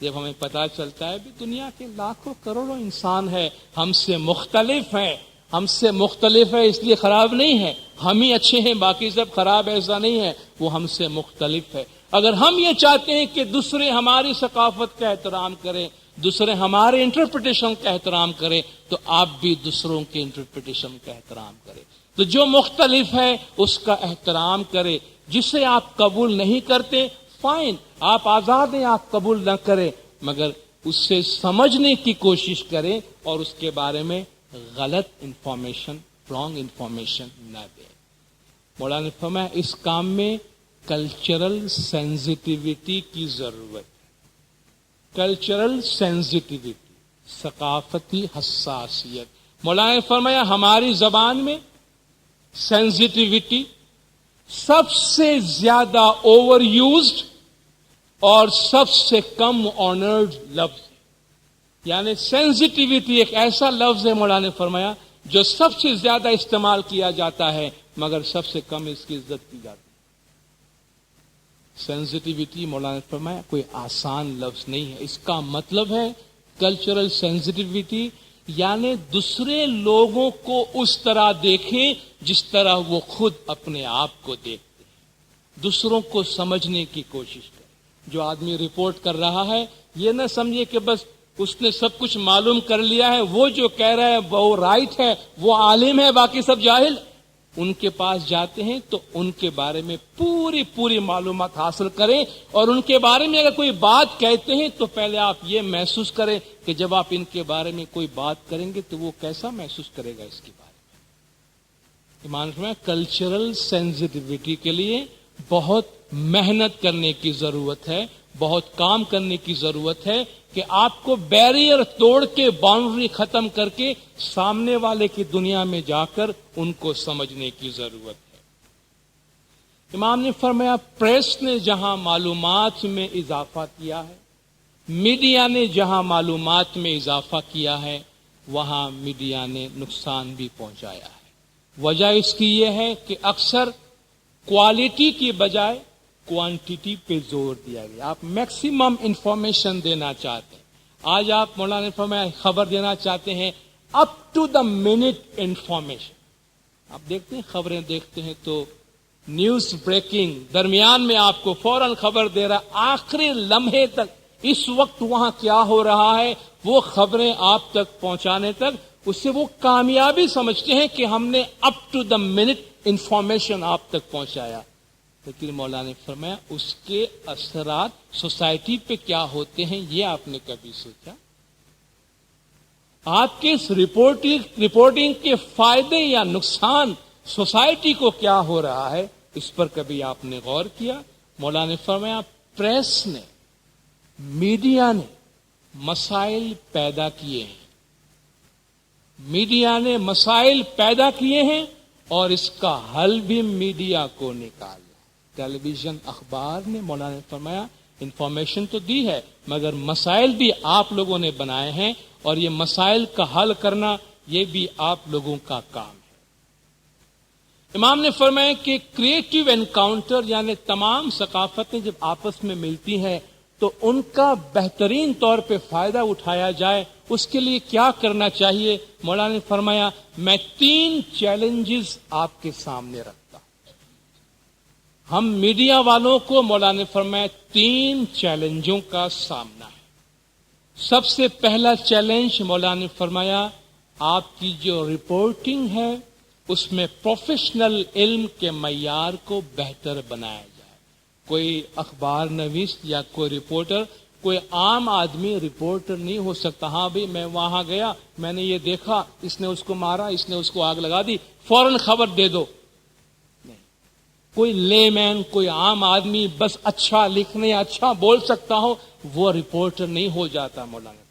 جب ہمیں پتا چلتا ہے بھی دنیا کے لاکھوں کروڑوں انسان ہے، ہم سے مختلف ہیں، ہم سے مختلف ہے اس لیے خراب نہیں ہے، ہم ہی اچھے ہیں باقی سب خراب، ایسا نہیں ہے، وہ ہم سے مختلف ہے. اگر ہم یہ چاہتے ہیں کہ دوسرے ہماری ثقافت کا احترام کریں، دوسرے ہمارے انٹرپریٹیشن کا احترام کریں، تو آپ بھی دوسروں کے انٹرپریٹیشن کا احترام کریں. تو جو مختلف ہے اس کا احترام کرے. جسے آپ قبول نہیں کرتے فائن، آپ آزاد ہیں، آپ قبول نہ کریں، مگر اس سے سمجھنے کی کوشش کریں اور اس کے بارے میں غلط انفارمیشن، رانگ انفارمیشن نہ دیں. مولانا نے فرمایا اس کام میں کلچرل سینسٹیوٹی کی ضرورت ہے. کلچرل سینسٹیوٹی، ثقافتی حساسیت. مولانا نے فرمایا ہماری زبان میں سینسٹیوٹی سب سے زیادہ اوور یوزڈ اور سب سے کم آنرڈ لفظ ہے. یعنی سینسٹیوٹی ایک ایسا لفظ ہے مولانا نے فرمایا جو سب سے زیادہ استعمال کیا جاتا ہے مگر سب سے کم اس کی عزت کی جاتی ہے. سینسٹیوٹی مولانا نے فرمایا کوئی آسان لفظ نہیں ہے. اس کا مطلب ہے کلچرل سینسٹیوٹی یعنی دوسرے لوگوں کو اس طرح دیکھیں جس طرح وہ خود اپنے آپ کو دیکھتے ہیں. دوسروں کو سمجھنے کی کوشش کریں. جو آدمی رپورٹ کر رہا ہے یہ نہ سمجھے کہ بس اس نے سب کچھ معلوم کر لیا ہے، وہ جو کہہ رہا ہے وہ رائٹ ہے، وہ عالم ہے، باقی سب جاہل. ان کے پاس جاتے ہیں تو ان کے بارے میں پوری معلومات حاصل کریں، اور ان کے بارے میں اگر کوئی بات کہتے ہیں تو پہلے آپ یہ محسوس کریں کہ جب آپ ان کے بارے میں کوئی بات کریں گے تو وہ کیسا محسوس کرے گا اس کے بارے میں۔ ایمان میں کلچرل سینسٹیوٹی کے لیے بہت محنت کرنے کی ضرورت ہے، بہت کام کرنے کی ضرورت ہے کہ آپ کو بیریئر توڑ کے، باؤنڈری ختم کر کے سامنے والے کی دنیا میں جا کر ان کو سمجھنے کی ضرورت ہے۔ امام نے فرمایا پریس نے جہاں معلومات میں اضافہ کیا ہے، میڈیا نے جہاں معلومات میں اضافہ کیا ہے، وہاں میڈیا نے نقصان بھی پہنچایا ہے۔ وجہ اس کی یہ ہے کہ اکثر کوالٹی کی بجائے کوانٹیٹی پہ زور دیا گیا۔ آپ میکسیمم انفارمیشن دینا چاہتے ہیں، آج آپ مولانا نے فرمایا خبر دینا چاہتے ہیں up to the minute information. آپ دیکھتے ہیں خبریں دیکھتے ہیں تو نیوز بریکنگ درمیان میں آپ کو فوراً خبر دے رہا، آخری لمحے تک اس وقت وہاں کیا ہو رہا ہے وہ خبریں آپ تک پہنچانے تک اس سے وہ کامیابی سمجھتے ہیں کہ ہم نے up to the minute information آپ تک پہنچایا۔ لیکن مولانا نے فرمایا اس کے اثرات سوسائٹی پہ کیا ہوتے ہیں یہ آپ نے کبھی سوچا؟ آپ کے اس رپورٹنگ کے فائدے یا نقصان سوسائٹی کو کیا ہو رہا ہے اس پر کبھی آپ نے غور کیا؟ مولانا نے فرمایا پریس نے، میڈیا نے مسائل پیدا کیے ہیں، میڈیا نے مسائل پیدا کیے ہیں اور اس کا حل بھی میڈیا کو نکالا۔ ٹیلی ویژن، اخبار نے، مولانا نے فرمایا انفارمیشن تو دی ہے مگر مسائل بھی آپ لوگوں نے بنائے ہیں، اور یہ مسائل کا حل کرنا یہ بھی آپ لوگوں کا کام ہے۔ امام نے فرمایا کہ کریٹو انکاؤنٹر یعنی تمام ثقافتیں جب آپس میں ملتی ہیں تو ان کا بہترین طور پہ فائدہ اٹھایا جائے، اس کے لیے کیا کرنا چاہیے؟ مولانا نے فرمایا میں 3 چیلنجز آپ کے سامنے رکھتا ہوں۔ ہم میڈیا والوں کو مولانا نے فرمایا 3 چیلنجوں کا سامنا ہے۔ سب سے پہلا چیلنج مولانا نے فرمایا آپ کی جو رپورٹنگ ہے اس میں پروفیشنل علم کے معیار کو بہتر بنایا جائے۔ کوئی اخبار نویس یا کوئی رپورٹر، کوئی عام آدمی رپورٹر نہیں ہو سکتا۔ ہاں بھی میں وہاں گیا، میں نے یہ دیکھا، اس نے اس کو مارا، اس نے اس کو آگ لگا دی، فوراً خبر دے دو۔ نہیں، کوئی لے مین، کوئی عام آدمی بس اچھا لکھنے یا اچھا بول سکتا ہو وہ رپورٹر نہیں ہو جاتا۔ مولانا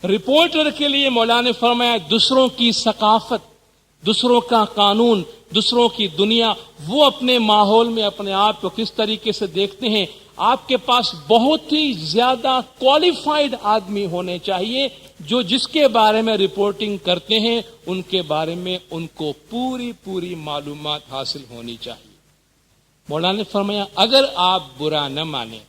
رپورٹر کے لیے مولانا نے فرمایا دوسروں کی ثقافت، دوسروں کا قانون، دوسروں کی دنیا، وہ اپنے ماحول میں اپنے آپ کو کس طریقے سے دیکھتے ہیں۔ آپ کے پاس بہت ہی زیادہ کوالیفائڈ آدمی ہونے چاہیے جو جس کے بارے میں رپورٹنگ کرتے ہیں ان کے بارے میں ان کو پوری معلومات حاصل ہونی چاہیے۔ مولانا نے فرمایا اگر آپ برا نہ مانیں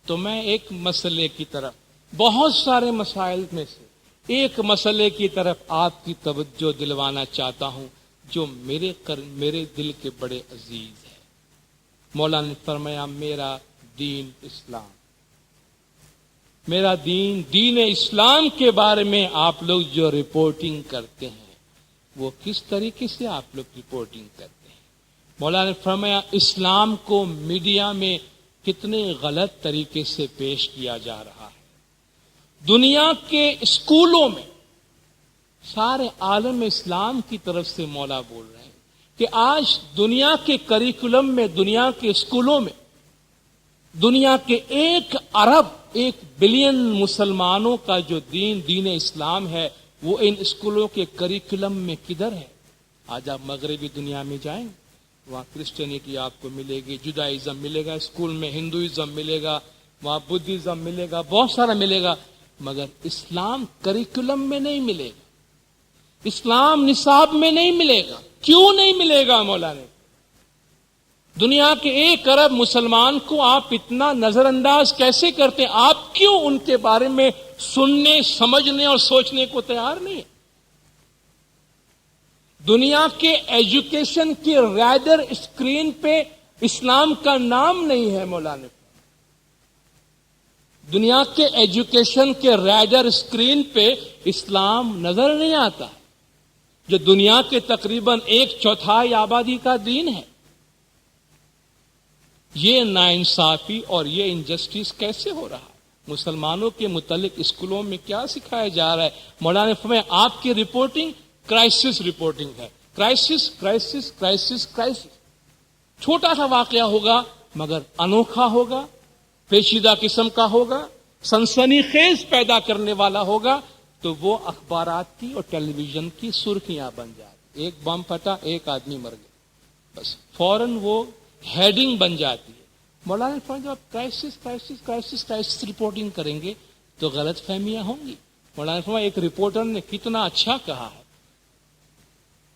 تو میں ایک مسئلے کی طرف، بہت سارے مسائل میں سے ایک مسئلے کی طرف آپ کی توجہ دلوانا چاہتا ہوں جو میرے دل کے بڑے عزیز ہے۔ مولانا نے فرمایا میرا دین اسلام، میرا دین اسلام کے بارے میں آپ لوگ جو رپورٹنگ کرتے ہیں وہ کس طریقے سے آپ لوگ رپورٹنگ کرتے ہیں؟ مولانا نے فرمایا اسلام کو میڈیا میں کتنے غلط طریقے سے پیش کیا جا رہا ہے۔ دنیا کے اسکولوں میں سارے عالم اسلام کی طرف سے مولا بول رہے ہیں کہ آج دنیا کے کریکولم میں، دنیا کے اسکولوں میں، دنیا کے 1 ارب 1 بلین مسلمانوں کا جو دین اسلام ہے وہ ان اسکولوں کے کریکولم میں کدھر ہے؟ آج آپ مغربی دنیا میں جائیں، وہاں کرسچینٹی آپ کو ملے گی، جوڈائزم ملے گا اسکول میں، ہندوازم ملے گا، وہاں بدھزم ملے گا، بہت سارا ملے گا، مگر اسلام کریکولم میں نہیں ملے گا، اسلام نصاب میں نہیں ملے گا۔ کیوں نہیں ملے گا؟ مولانا دنیا کے 1 ارب مسلمان کو آپ اتنا نظر انداز کیسے کرتے ہیں؟ آپ کیوں ان کے بارے میں سننے، سمجھنے اور سوچنے کو تیار نہیں ہیں؟ دنیا کے ایجوکیشن کی ریڈر اسکرین پہ اسلام کا نام نہیں ہے۔ مولانا دنیا کے ایجوکیشن کے ریڈر اسکرین پہ اسلام نظر نہیں آتا۔ جو دنیا کے تقریباً 1/4 آبادی کا دین ہے. یہ ناانصافی اور یہ انجسٹس کیسے ہو رہا ہے؟ مسلمانوں کے متعلق اسکولوں میں کیا سکھایا جا رہا ہے؟ مولانا نے فرمایا آپ کی رپورٹنگ کرائسس رپورٹنگ ہے. Crisis crisis crisis crisis. چھوٹا سا واقعہ ہوگا مگر انوکھا ہوگا، پیچیدہ قسم کا ہوگا، سنسنی خیز پیدا کرنے والا ہوگا، تو وہ اخبارات کی اور ٹیلی ویژن کی سرخیاں بن جاتی. ایک بم پھٹا، ایک آدمی مر گیا، بس فوراً وہ ہیڈنگ بن جاتی ہے. مولانا فرمایا جب آپ crisis crisis crisis crisis reporting کریں گے تو غلط فہمیاں ہوں گی. مولانا فرمایا ایک رپورٹر نے کتنا اچھا کہا ہے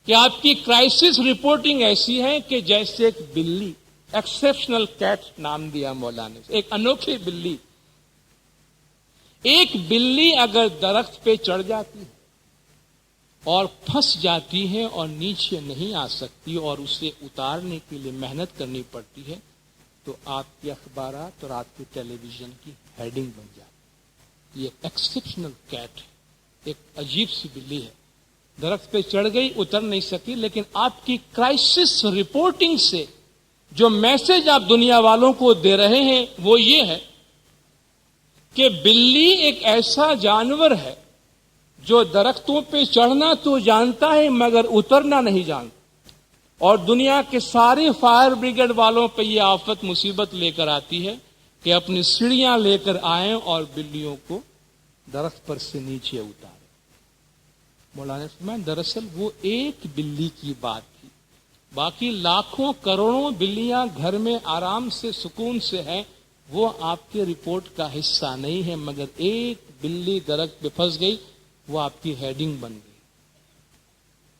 کہ آپ کی کرائسس رپورٹنگ ایسی ہے کہ جیسے ایک بلی، ایکسپشنل کیٹ نام دیا مولانا نے، ایک انوکھی بلی. ایک بلی اگر درخت پہ چڑھ جاتی ہے اور پھنس جاتی ہے اور نیچے نہیں آ سکتی اور اسے اتارنے کے لیے محنت کرنی پڑتی ہے تو آپ کے اخبارات اور آپ کے ٹیلی ویژن کی ہیڈنگ بن جاتی. یہ ایکسپشنل کیٹ ہے، ایک عجیب سی بلی ہے، درخت پہ چڑھ گئی، اتر نہیں سکی، لیکن آپ کی کرائسس رپورٹنگ سے جو میسج آپ دنیا والوں کو دے رہے ہیں وہ یہ ہے کہ بلی ایک ایسا جانور ہے جو درختوں پہ چڑھنا تو جانتا ہے مگر اترنا نہیں جانتا، اور دنیا کے سارے فائر بریگیڈ والوں پہ یہ آفت مصیبت لے کر آتی ہے کہ اپنی سیڑھیاں لے کر آئیں اور بلیوں کو درخت پر سے نیچے اتاریں. مولانا فرمایا دراصل وہ ایک بلی کی بات تھی، باقی لاکھوں کروڑوں بلیاں گھر میں آرام سے سکون سے ہیں، وہ آپ کے رپورٹ کا حصہ نہیں ہے، مگر ایک بلی درخت پہ پھنس گئی، وہ آپ کی ہیڈنگ بن گئی.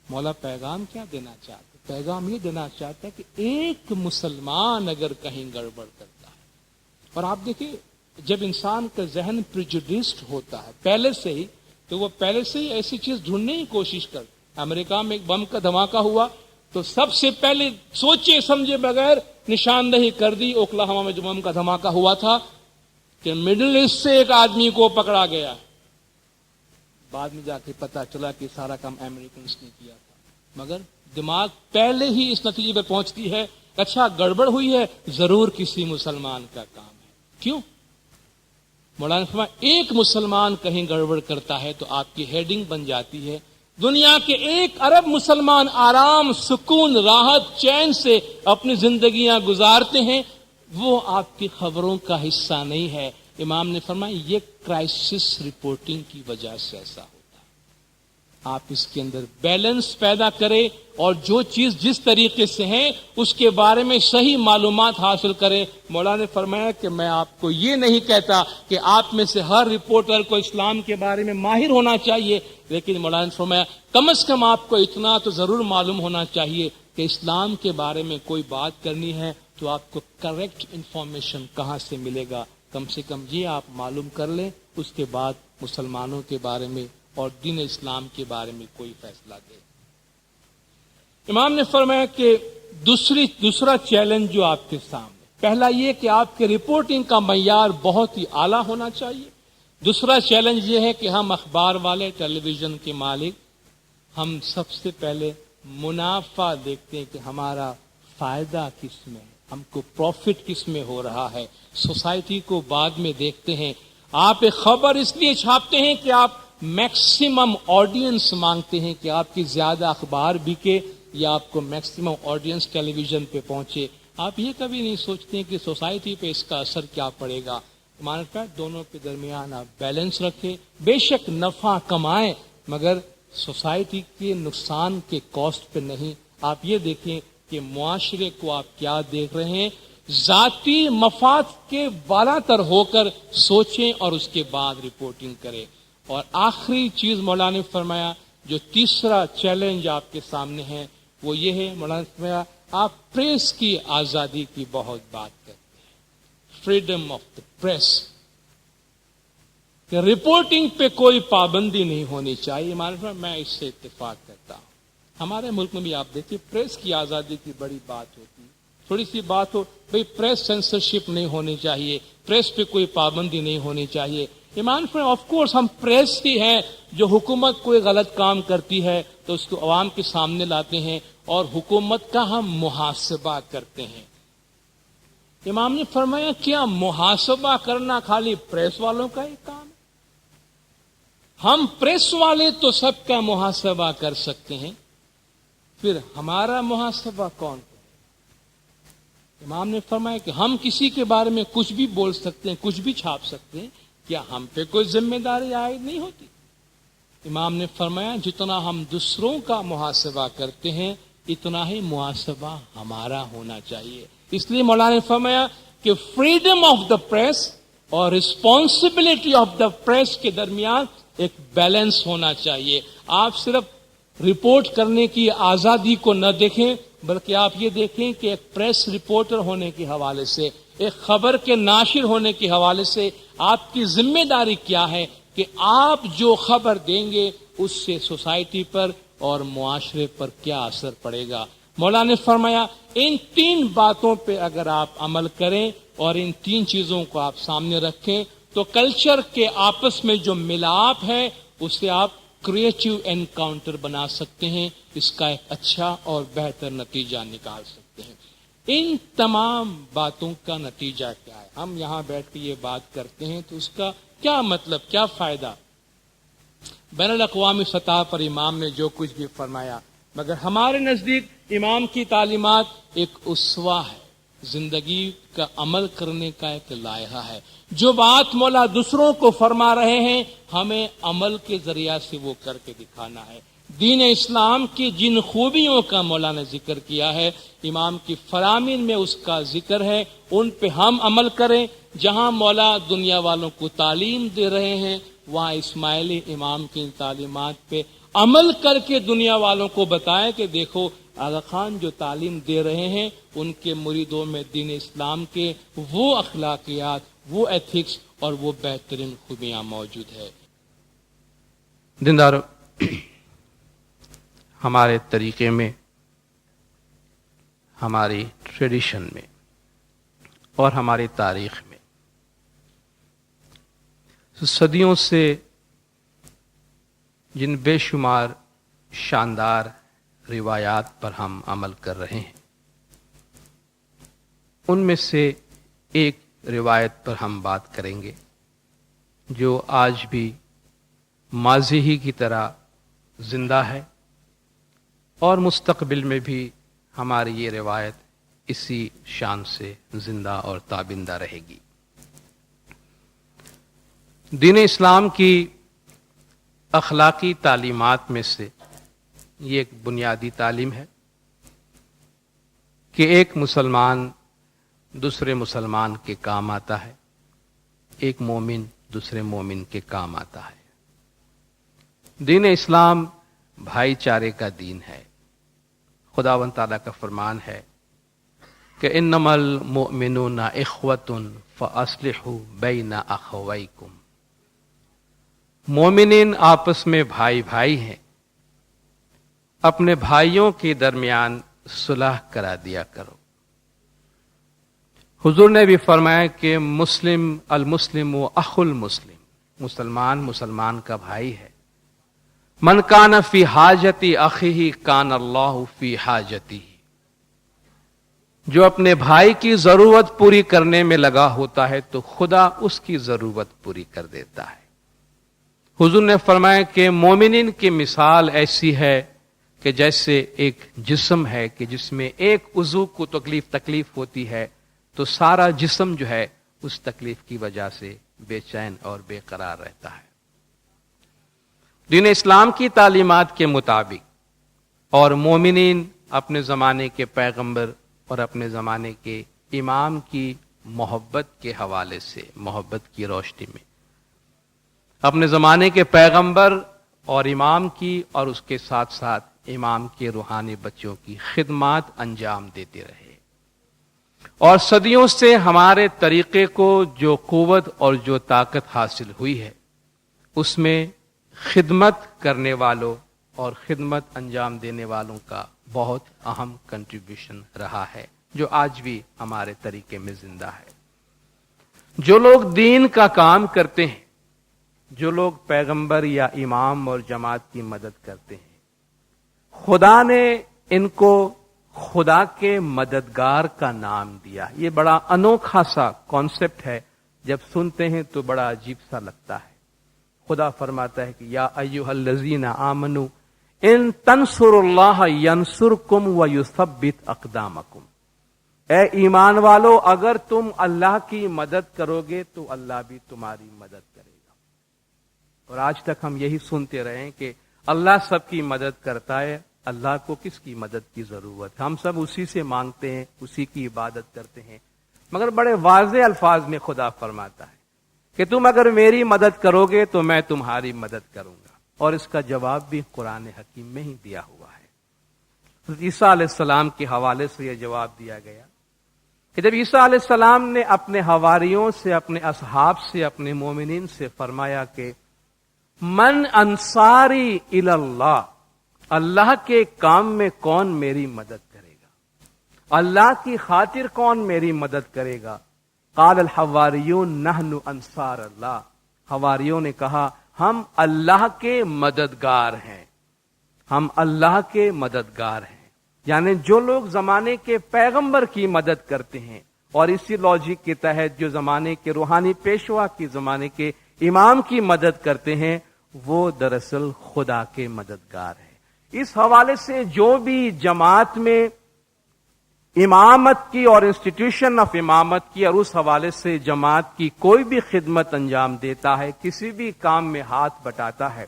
مولا پیغام کیا دینا چاہتے؟ پیغام یہ دینا چاہتا ہے کہ ایک مسلمان اگر کہیں گڑبڑ کرتا ہے، اور آپ دیکھیں جب انسان کا ذہن پریجوڈیسڈ ہوتا ہے پہلے سے ہی، تو وہ پہلے سے ہی ایسی چیز ڈھونڈنے کی کوشش کرتا. امریکہ میں ایک بم کا دھماکہ ہوا تو سب سے پہلے سوچے سمجھے بغیر نشاندہی کر دی. اوکلاہوما میں جو بم کا دھماکہ ہوا تھا کہ مڈل ایسٹ سے ایک آدمی کو پکڑا گیا، بعد میں جا کے پتا چلا کہ سارا کام امریکنز نے کیا تھا، مگر دماغ پہلے ہی اس نتیجے پر پہنچتی ہے اچھا گڑبڑ ہوئی ہے، ضرور کسی مسلمان کا کام ہے. کیوں؟ مولانا فرمایا ایک مسلمان کہیں گڑبڑ کرتا ہے تو آپ کی ہیڈنگ بن جاتی ہے. دنیا کے 1 ارب مسلمان آرام، سکون، راحت، چین سے اپنی زندگیاں گزارتے ہیں، وہ آپ کی خبروں کا حصہ نہیں ہے. امام نے فرمایا یہ کرائسس رپورٹنگ کی وجہ سے ایسا ہوتا ہے. آپ اس کے اندر بیلنس پیدا کریں اور جو چیز جس طریقے سے ہے اس کے بارے میں صحیح معلومات حاصل کریں. مولانا نے فرمایا کہ میں آپ کو یہ نہیں کہتا کہ آپ میں سے ہر رپورٹر کو اسلام کے بارے میں ماہر ہونا چاہیے، لیکن مولانا نے فرمایا کم از کم آپ کو اتنا تو ضرور معلوم ہونا چاہیے کہ اسلام کے بارے میں کوئی بات کرنی ہے تو آپ کو کریکٹ انفارمیشن کہاں سے ملے گا. کم سے کم یہ آپ معلوم کر لیں، اس کے بعد مسلمانوں کے بارے میں اور دین اسلام کے بارے میں کوئی فیصلہ دے. امام نے فرمایا کہ دوسرا چیلنج جو آپ کے سامنے، پہلا یہ کہ آپ کے رپورٹنگ کا معیار بہت ہی اعلیٰ ہونا چاہیے. دوسرا چیلنج یہ ہے کہ ہم اخبار والے، ٹیلی ویژن کے مالک، ہم سب سے پہلے منافع دیکھتے ہیں کہ ہمارا فائدہ کس میں ہے، ہم کو پروفٹ کس میں ہو رہا ہے. سوسائٹی کو بعد میں دیکھتے ہیں. آپ ایک خبر اس لیے چھاپتے ہیں کہ آپ میکسیمم آڈینس مانگتے ہیں کہ آپ کی زیادہ اخبار بکے یا آپ کو میکسیمم آڈینس ٹیلی ویژن پہ پہنچے. آپ یہ کبھی نہیں سوچتے کہ سوسائٹی پہ اس کا اثر کیا پڑے گا. مانتا ہے دونوں کے درمیان آپ بیلنس رکھیں، بے شک نفع کمائیں مگر سوسائٹی کے نقصان کے کاسٹ پہ نہیں. آپ یہ دیکھیں کہ معاشرے کو آپ کیا دیکھ رہے ہیں، ذاتی مفاد کے بالا تر ہو کر سوچیں اور اس کے بعد رپورٹنگ کریں. اور آخری چیز مولانا نے فرمایا جو تیسرا چیلنج آپ کے سامنے ہے وہ یہ ہے، مولانا نے فرمایا آپ پریس کی آزادی کی بہت بات کرتے ہیں، فریڈم آف دا پریس، کہ رپورٹنگ پہ کوئی پابندی نہیں ہونی چاہیے. میں اس سے اتفاق کرتا ہوں. ہمارے ملک میں بھی آپ دیکھیں پریس کی آزادی کی بڑی بات ہوتی ہے، تھوڑی سی بات ہو بھئی پریس سینسرشپ نہیں ہونی چاہیے، پریس پہ کوئی پابندی نہیں ہونی چاہیے. ایمان فرمایا آف کورس ہم پریس ہی ہیں جو حکومت کوئی غلط کام کرتی ہے تو اس کو عوام کے سامنے لاتے ہیں اور حکومت کا ہم محاسبہ کرتے ہیں۔ امام نے فرمایا کیا محاسبہ کرنا خالی پریس والوں کا ہی کام ہے؟ ہم پریس والے تو سب کا محاسبہ کر سکتے ہیں، پھر ہمارا محاسبہ کون کرے؟ امام نے فرمایا کہ ہم کسی کے بارے میں کچھ بھی بول سکتے ہیں، کچھ بھی چھاپ سکتے ہیں، کیا ہم پہ کوئی ذمہ داری عائد نہیں ہوتی؟ امام نے فرمایا جتنا ہم دوسروں کا محاسبہ کرتے ہیں اتنا ہی محاسبہ ہمارا ہونا چاہیے۔ اس لیے مولانا نے فرمایا کہ فریڈم آف دا پریس اور رسپانسبلٹی آف دا پریس کے درمیان ایک بیلنس ہونا چاہیے۔ آپ صرف رپورٹ کرنے کی آزادی کو نہ دیکھیں، بلکہ آپ یہ دیکھیں کہ ایک پریس رپورٹر ہونے کے حوالے سے، ایک خبر کے ناشر ہونے کے حوالے سے آپ کی ذمہ داری کیا ہے کہ آپ جو خبر دیں گے اس سے سوسائٹی پر اور معاشرے پر کیا اثر پڑے گا۔ مولانا نے فرمایا ان 3 باتوں پہ اگر آپ عمل کریں اور ان 3 چیزوں کو آپ سامنے رکھیں تو کلچر کے آپس میں جو ملاپ ہے اسے آپ کریٹو انکاؤنٹر بنا سکتے ہیں، اس کا ایک اچھا اور بہتر نتیجہ نکال سکتے ہیں۔ ان تمام باتوں کا نتیجہ کیا ہے؟ ہم یہاں بیٹھ کے یہ بات کرتے ہیں تو اس کا کیا مطلب، کیا فائدہ؟ بین الاقوامی سطح پر امام نے جو کچھ بھی فرمایا، مگر ہمارے نزدیک امام کی تعلیمات ایک اسوہ ہے، زندگی کا عمل کرنے کا ایک لائحہ ہے۔ جو بات مولا دوسروں کو فرما رہے ہیں ہمیں عمل کے ذریعہ سے وہ کر کے دکھانا ہے۔ دین اسلام کی جن خوبیوں کا مولا نے ذکر کیا ہے، امام کی فرامین میں اس کا ذکر ہے، ان پہ ہم عمل کریں۔ جہاں مولا دنیا والوں کو تعلیم دے رہے ہیں وہاں اسماعیلی امام کی تعلیمات پہ عمل کر کے دنیا والوں کو بتائیں کہ دیکھو آغا خان جو تعلیم دے رہے ہیں ان کے مریدوں میں دین اسلام کے وہ اخلاقیات، وہ ایتھکس اور وہ بہترین خوبیاں موجود ہے۔ دیندارو، ہمارے طریقے میں، ہماری ٹریڈیشن میں اور ہماری تاریخ میں صدیوں سے جن بے شمار شاندار روایات پر ہم عمل کر رہے ہیں ان میں سے ایک روایت پر ہم بات کریں گے جو آج بھی ماضی ہی کی طرح زندہ ہے اور مستقبل میں بھی ہماری یہ روایت اسی شان سے زندہ اور تابندہ رہے گی۔ دین اسلام کی اخلاقی تعلیمات میں سے یہ ایک بنیادی تعلیم ہے کہ ایک مسلمان دوسرے مسلمان کے کام آتا ہے، ایک مومن دوسرے مومن کے کام آتا ہے۔ دین اسلام بھائی چارے کا دین ہے۔ خداوند تعالیٰ کا فرمان ہے کہ انما المؤمنون اخوۃ فاصلحوا بین اخویکم، مومنین آپس میں بھائی بھائی ہیں، اپنے بھائیوں کے درمیان صلح کرا دیا کرو۔ حضور نے بھی فرمایا کہ المسلم و اخو المسلم، مسلمان مسلمان کا بھائی ہے۔ من کان فی حاجتی اخیہ کان اللہ فی حاجتی، جو اپنے بھائی کی ضرورت پوری کرنے میں لگا ہوتا ہے تو خدا اس کی ضرورت پوری کر دیتا ہے۔ حضور نے فرمایا کہ مومنین کی مثال ایسی ہے کہ جیسے ایک جسم ہے کہ جس میں ایک عضو کو تکلیف ہوتی ہے تو سارا جسم جو ہے اس تکلیف کی وجہ سے بے چین اور بے قرار رہتا ہے۔ دین اسلام کی تعلیمات کے مطابق اور مومنین اپنے زمانے کے پیغمبر اور اپنے زمانے کے امام کی محبت کے حوالے سے، محبت کی روشنی میں اپنے زمانے کے پیغمبر اور امام کی اور اس کے ساتھ ساتھ امام کے روحانی بچوں کی خدمات انجام دیتے رہے، اور صدیوں سے ہمارے طریقے کو جو قوت اور جو طاقت حاصل ہوئی ہے اس میں خدمت کرنے والوں اور خدمت انجام دینے والوں کا بہت اہم کنٹریبیوشن رہا ہے جو آج بھی ہمارے طریقے میں زندہ ہے۔ جو لوگ دین کا کام کرتے ہیں، جو لوگ پیغمبر یا امام اور جماعت کی مدد کرتے ہیں، خدا نے ان کو خدا کے مددگار کا نام دیا. یہ بڑا انوکھا سا کانسیپٹ ہے، جب سنتے ہیں تو بڑا عجیب سا لگتا ہے. خدا فرماتا ہے کہ یا ایھا الذین آمنوا ان تنصروا اللہ ینصرکم ویثبت اقدامکم. اے ایمان والو، اگر تم اللہ کی مدد کرو گے تو اللہ بھی تمہاری مدد کرے گا. اور آج تک ہم یہی سنتے رہے ہیں کہ اللہ سب کی مدد کرتا ہے، اللہ کو کس کی مدد کی ضرورت ہے؟ ہم سب اسی سے مانگتے ہیں، اسی کی عبادت کرتے ہیں. مگر بڑے واضح الفاظ میں خدا فرماتا ہے کہ تم اگر میری مدد کرو گے تو میں تمہاری مدد کروں گا. اور اس کا جواب بھی قرآن حکیم میں ہی دیا ہوا ہے. حضرت عیسیٰ علیہ السلام کے حوالے سے یہ جواب دیا گیا کہ جب عیسیٰ علیہ السلام نے اپنے حواریوں سے، اپنے اصحاب سے، اپنے مومنین سے فرمایا کہ من انصاری الی اللہ، اللہ کے کام میں کون میری مدد کرے گا، اللہ کی خاطر کون میری مدد کرے گا؟ قال الحواریون نحن انصار اللہ. حواریوں نے کہا ہم اللہ کے مددگار ہیں، ہم اللہ کے مددگار ہیں. یعنی جو لوگ زمانے کے پیغمبر کی مدد کرتے ہیں اور اسی لاجک کے تحت جو زمانے کے روحانی پیشوا کی، زمانے کے امام کی مدد کرتے ہیں، وہ دراصل خدا کے مددگار ہیں. اس حوالے سے جو بھی جماعت میں امامت کی اور انسٹیٹیوشن آف امامت کی، اور اس حوالے سے جماعت کی کوئی بھی خدمت انجام دیتا ہے، کسی بھی کام میں ہاتھ بٹاتا ہے،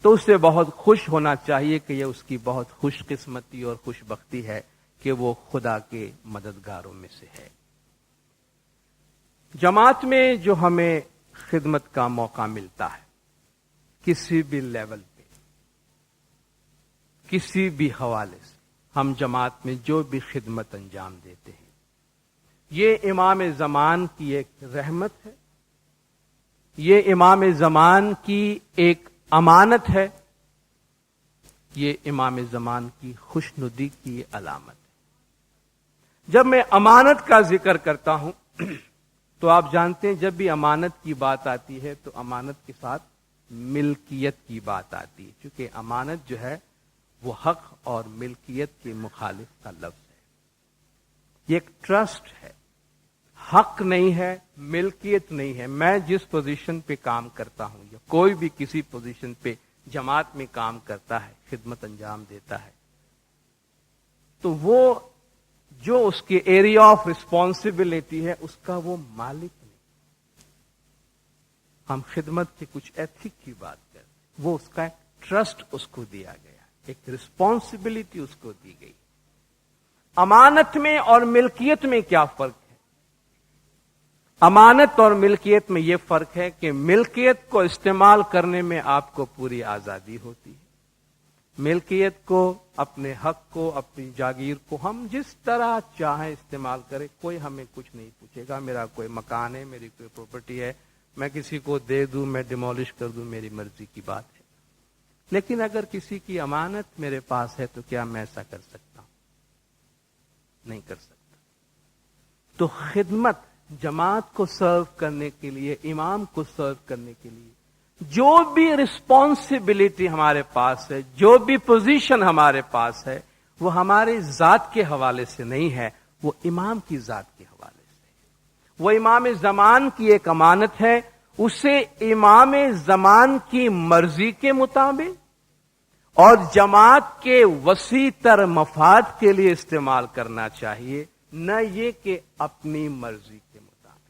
تو اس سے بہت خوش ہونا چاہیے کہ یہ اس کی بہت خوش قسمتی اور خوش بختی ہے کہ وہ خدا کے مددگاروں میں سے ہے. جماعت میں جو ہمیں خدمت کا موقع ملتا ہے، کسی بھی لیول پہ، کسی بھی حوالے سے، ہم جماعت میں جو بھی خدمت انجام دیتے ہیں، یہ امام زمان کی ایک رحمت ہے، یہ امام زمان کی ایک امانت ہے، یہ امام زمان کی خوشنودی کی علامت ہے. جب میں امانت کا ذکر کرتا ہوں تو آپ جانتے ہیں جب بھی امانت کی بات آتی ہے تو امانت کے ساتھ ملکیت کی بات آتی ہے، چونکہ امانت جو ہے وہ حق اور ملکیت کے مخالف کا لفظ ہے. یہ ایک ٹرسٹ ہے، حق نہیں ہے، ملکیت نہیں ہے. میں جس پوزیشن پہ کام کرتا ہوں یا کوئی بھی کسی پوزیشن پہ جماعت میں کام کرتا ہے، خدمت انجام دیتا ہے، تو وہ جو اس کے ایریا آف رسپانسبلٹی ہے اس کا وہ مالک نہیں. ہم خدمت کے کچھ ایتھک کی بات کرتے ہیں، وہ اس کا ایک ٹرسٹ اس کو دیا گیا، ایک رسپانسبلٹی اس کو دی گئی. امانت میں اور ملکیت میں کیا فرق ہے؟ امانت اور ملکیت میں یہ فرق ہے کہ ملکیت کو استعمال کرنے میں آپ کو پوری آزادی ہوتی ہے. ملکیت کو، اپنے حق کو، اپنی جاگیر کو ہم جس طرح چاہیں استعمال کریں، کوئی ہمیں کچھ نہیں پوچھے گا. میرا کوئی مکان ہے، میری کوئی پراپرٹی ہے، میں کسی کو دے دوں، میں ڈیمولش کر دوں، میری مرضی کی بات ہے. لیکن اگر کسی کی امانت میرے پاس ہے تو کیا میں ایسا کر سکتا ہوں؟ نہیں کر سکتا. تو خدمت، جماعت کو سرو کرنے کے لیے، امام کو سرو کرنے کے لیے جو بھی رسپانسبلٹی ہمارے پاس ہے، جو بھی پوزیشن ہمارے پاس ہے، وہ ہمارے ذات کے حوالے سے نہیں ہے، وہ امام کی ذات کے حوالے سے. وہ امام زمان کی ایک امانت ہے، اسے امام زمان کی مرضی کے مطابق اور جماعت کے وسیع تر مفاد کے لیے استعمال کرنا چاہیے، نہ یہ کہ اپنی مرضی کے مطابق.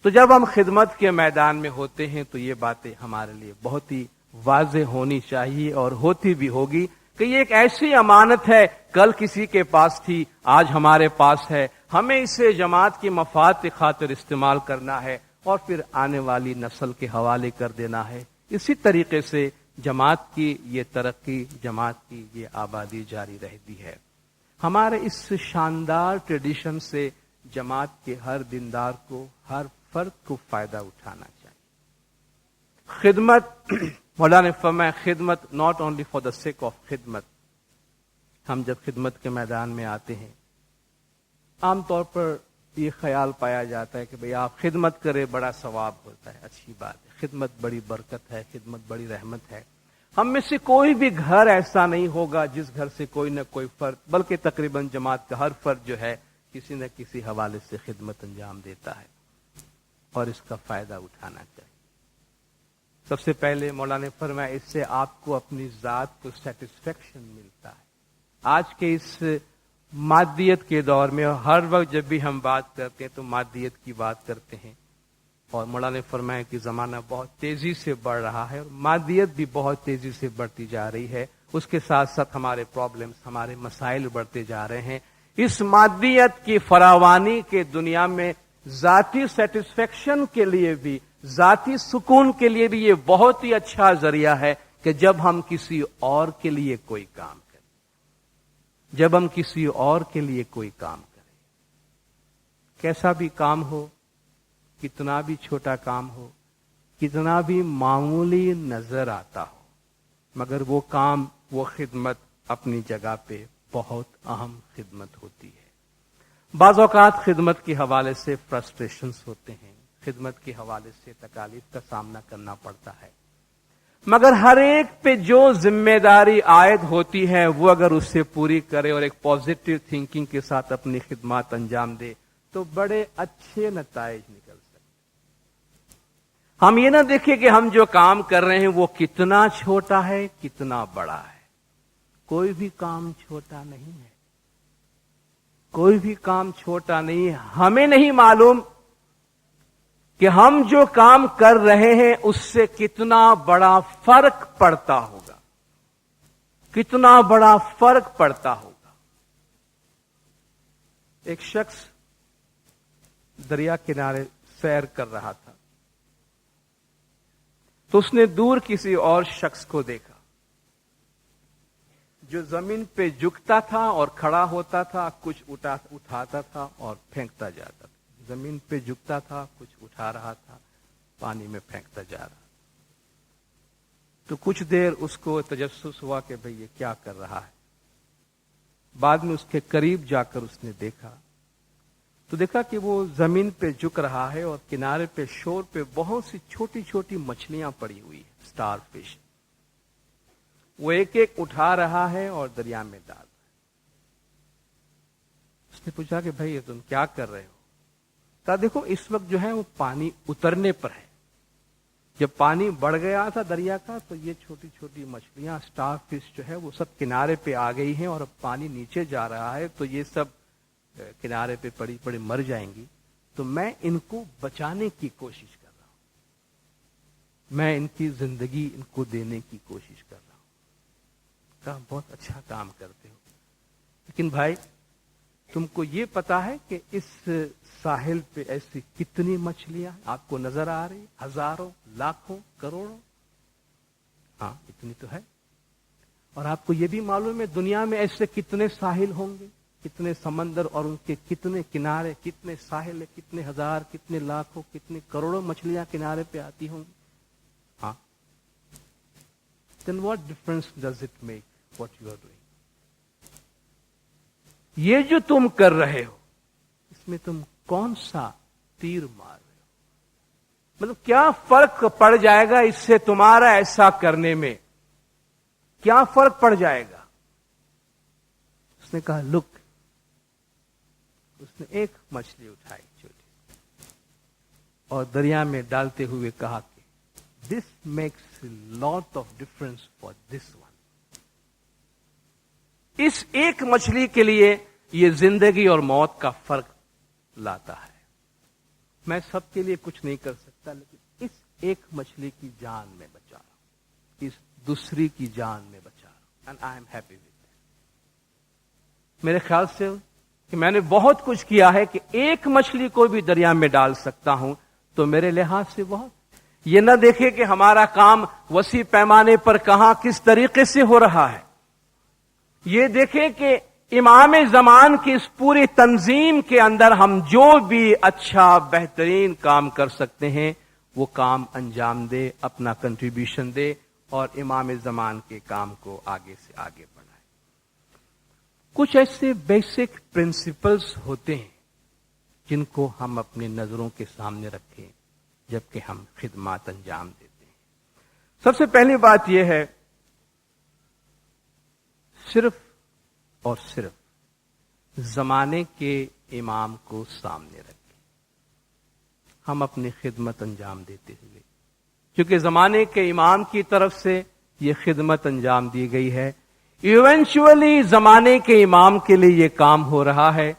تو جب ہم خدمت کے میدان میں ہوتے ہیں تو یہ باتیں ہمارے لیے بہت ہی واضح ہونی چاہیے اور ہوتی بھی ہوگی کہ یہ ایک ایسی امانت ہے، کل کسی کے پاس تھی، آج ہمارے پاس ہے، ہمیں اسے جماعت کے مفاد کی خاطر استعمال کرنا ہے اور پھر آنے والی نسل کے حوالے کر دینا ہے. اسی طریقے سے جماعت کی یہ ترقی، جماعت کی یہ آبادی جاری رہتی ہے. ہمارے اس شاندار ٹریڈیشن سے جماعت کے ہر دیندار کو، ہر فرد کو فائدہ اٹھانا چاہیے. خدمت، مولانا نے فرمایا خدمت not only for the sake of خدمت. ہم جب خدمت کے میدان میں آتے ہیں، عام طور پر یہ خیال پایا جاتا ہے کہ بھئی آپ خدمت کرے بڑا ثواب ہوتا ہے. اچھی بات ہے، خدمت بڑی برکت ہے، خدمت بڑی رحمت ہے. ہم میں سے کوئی بھی گھر ایسا نہیں ہوگا جس گھر سے کوئی نہ کوئی فرد، بلکہ تقریباً جماعت کا ہر فرد جو ہے کسی نہ کسی حوالے سے خدمت انجام دیتا ہے اور اس کا فائدہ اٹھانا چاہیے۔ سب سے پہلے مولانا نے فرمایا اس سے آپ کو اپنی ذات کو سیٹسفیکشن ملتا ہے۔ آج کے اس مادیت کے دور میں ہر وقت جب بھی ہم بات کرتے ہیں تو مادیت کی بات کرتے ہیں، اور مولانا نے فرمایا کہ زمانہ بہت تیزی سے بڑھ رہا ہے اور مادیت بھی بہت تیزی سے بڑھتی جا رہی ہے، اس کے ساتھ ساتھ ہمارے پرابلمز، ہمارے مسائل بڑھتے جا رہے ہیں۔ اس مادیت کی فراوانی کے دنیا میں ذاتی سیٹسفیکشن کے لیے بھی، ذاتی سکون کے لیے بھی یہ بہت ہی اچھا ذریعہ ہے کہ جب ہم کسی اور کے لیے کوئی کام کریں، جب ہم کسی اور کے لیے کوئی کام کریں، کیسا بھی کام ہو، کتنا بھی چھوٹا کام ہو، کتنا بھی معمولی نظر آتا ہو، مگر وہ کام، وہ خدمت اپنی جگہ پہ بہت اہم خدمت ہوتی ہے۔ بعض اوقات خدمت کے حوالے سے فرسٹریشنز ہوتے ہیں، خدمت کے حوالے سے تکالیف کا سامنا کرنا پڑتا ہے، مگر ہر ایک پہ جو ذمہ داری عائد ہوتی ہے وہ اگر اس سے پوری کرے اور ایک پازیٹو تھنکنگ کے ساتھ اپنی خدمات انجام دے تو بڑے اچھے نتائج نکل سکتے۔ ہم یہ نہ دیکھیں کہ ہم جو کام کر رہے ہیں وہ کتنا چھوٹا ہے، کتنا بڑا ہے۔ کوئی بھی کام چھوٹا نہیں ہے، کوئی بھی کام چھوٹا نہیں ہے۔ ہمیں نہیں معلوم کہ ہم جو کام کر رہے ہیں اس سے کتنا بڑا فرق پڑتا ہوگا، کتنا بڑا فرق پڑتا ہوگا۔ ایک شخص دریا کنارے سیر کر رہا تھا تو اس نے دور کسی اور شخص کو دیکھا جو زمین پہ جھکتا تھا اور کھڑا ہوتا تھا، کچھ اٹھاتا تھا اور پھینکتا جاتا تھا۔ زمین پہ جھکتا تھا، کچھ اٹھا رہا تھا، پانی میں پھینکتا جا رہا۔ تو کچھ دیر اس کو تجسس ہوا کہ بھئی یہ کیا کر رہا ہے۔ بعد میں اس کے قریب جا کر اس نے دیکھا تو دیکھا کہ وہ زمین پہ جھک رہا ہے اور کنارے پہ شور پہ بہت سی چھوٹی چھوٹی مچھلیاں پڑی ہوئی ہیں، سٹار فش۔ وہ ایک ایک اٹھا رہا ہے اور دریا میں ڈال رہا ہے۔ اس نے پوچھا کہ بھائی تم کیا کر رہے ہو؟ کہا دیکھو اس وقت جو ہے وہ پانی اترنے پر ہے، جب پانی بڑھ گیا تھا دریا کا تو یہ چھوٹی چھوٹی مچھلیاں، سٹار فش جو ہے وہ سب کنارے پہ آ گئی ہیں، اور اب پانی نیچے جا رہا ہے تو یہ سب کنارے پہ پڑی پڑی مر جائیں گی، تو میں ان کو بچانے کی کوشش کر رہا ہوں، میں ان کی زندگی ان کو دینے کی کوشش کر رہا ہوں۔ کہا بہت اچھا کام کرتے ہو، لیکن بھائی تم کو یہ پتا ہے کہ اس ساحل پہ ایسی کتنی مچھلیاں آپ کو نظر آ رہی؟ ہزاروں، لاکھوں، کروڑوں؟ ہاں اتنی تو ہے۔ اور آپ کو یہ بھی معلوم ہے دنیا میں ایسے کتنے ساحل ہوں گے، کتنے سمندر اور ان کے کتنے کنارے، کتنے ساحل، کتنے ہزار، کتنے لاکھوں، کتنے کروڑوں مچھلیاں کنارے پہ آتی ہوں گی۔ ہاں then what difference does it make what you are doing؟ یہ جو تم کر رہے ہو اس میں تم کون سا تیر مار رہے ہو؟ مطلب کیا فرق پڑ جائے گا اس سے تمہارا ایسا کرنے میں؟ کیا فرق پڑ جائے گا؟ اس نے کہا لک، اس نے ایک مچھلی اٹھائی چھوٹی اور دریا میں ڈالتے ہوئے کہا کہ this makes lot of difference for this one. اس ایک مچھلی کے لیے یہ زندگی اور موت کا فرق لاتا ہے۔ میں سب کے لیے کچھ نہیں کر سکتا، لیکن اس ایک مچھلی کی جان میں بچا رہا ہوں، اس دوسری کی جان میں بچا رہا ہوں، and I am happy with that. میرے خیال سے کہ میں نے بہت کچھ کیا ہے کہ ایک مچھلی کو بھی دریا میں ڈال سکتا ہوں تو میرے لحاظ سے بہت۔ یہ نہ دیکھے کہ ہمارا کام وسیع پیمانے پر کہاں کس طریقے سے ہو رہا ہے، یہ دیکھیں کہ امام زمان کی اس پوری تنظیم کے اندر ہم جو بھی اچھا بہترین کام کر سکتے ہیں وہ کام انجام دے، اپنا کنٹریبیوشن دے اور امام زمان کے کام کو آگے سے آگے بڑھائے۔ کچھ ایسے بیسک پرنسپلز ہوتے ہیں جن کو ہم اپنی نظروں کے سامنے رکھیں جبکہ ہم خدمات انجام دیتے ہیں۔ سب سے پہلی بات یہ ہے صرف اور صرف زمانے کے امام کو سامنے رکھ کے ہم اپنی خدمت انجام دیتے ہوئے، کیونکہ زمانے کے امام کی طرف سے یہ خدمت انجام دی گئی ہے، ایونچولی زمانے کے امام کے لیے یہ کام ہو رہا ہے،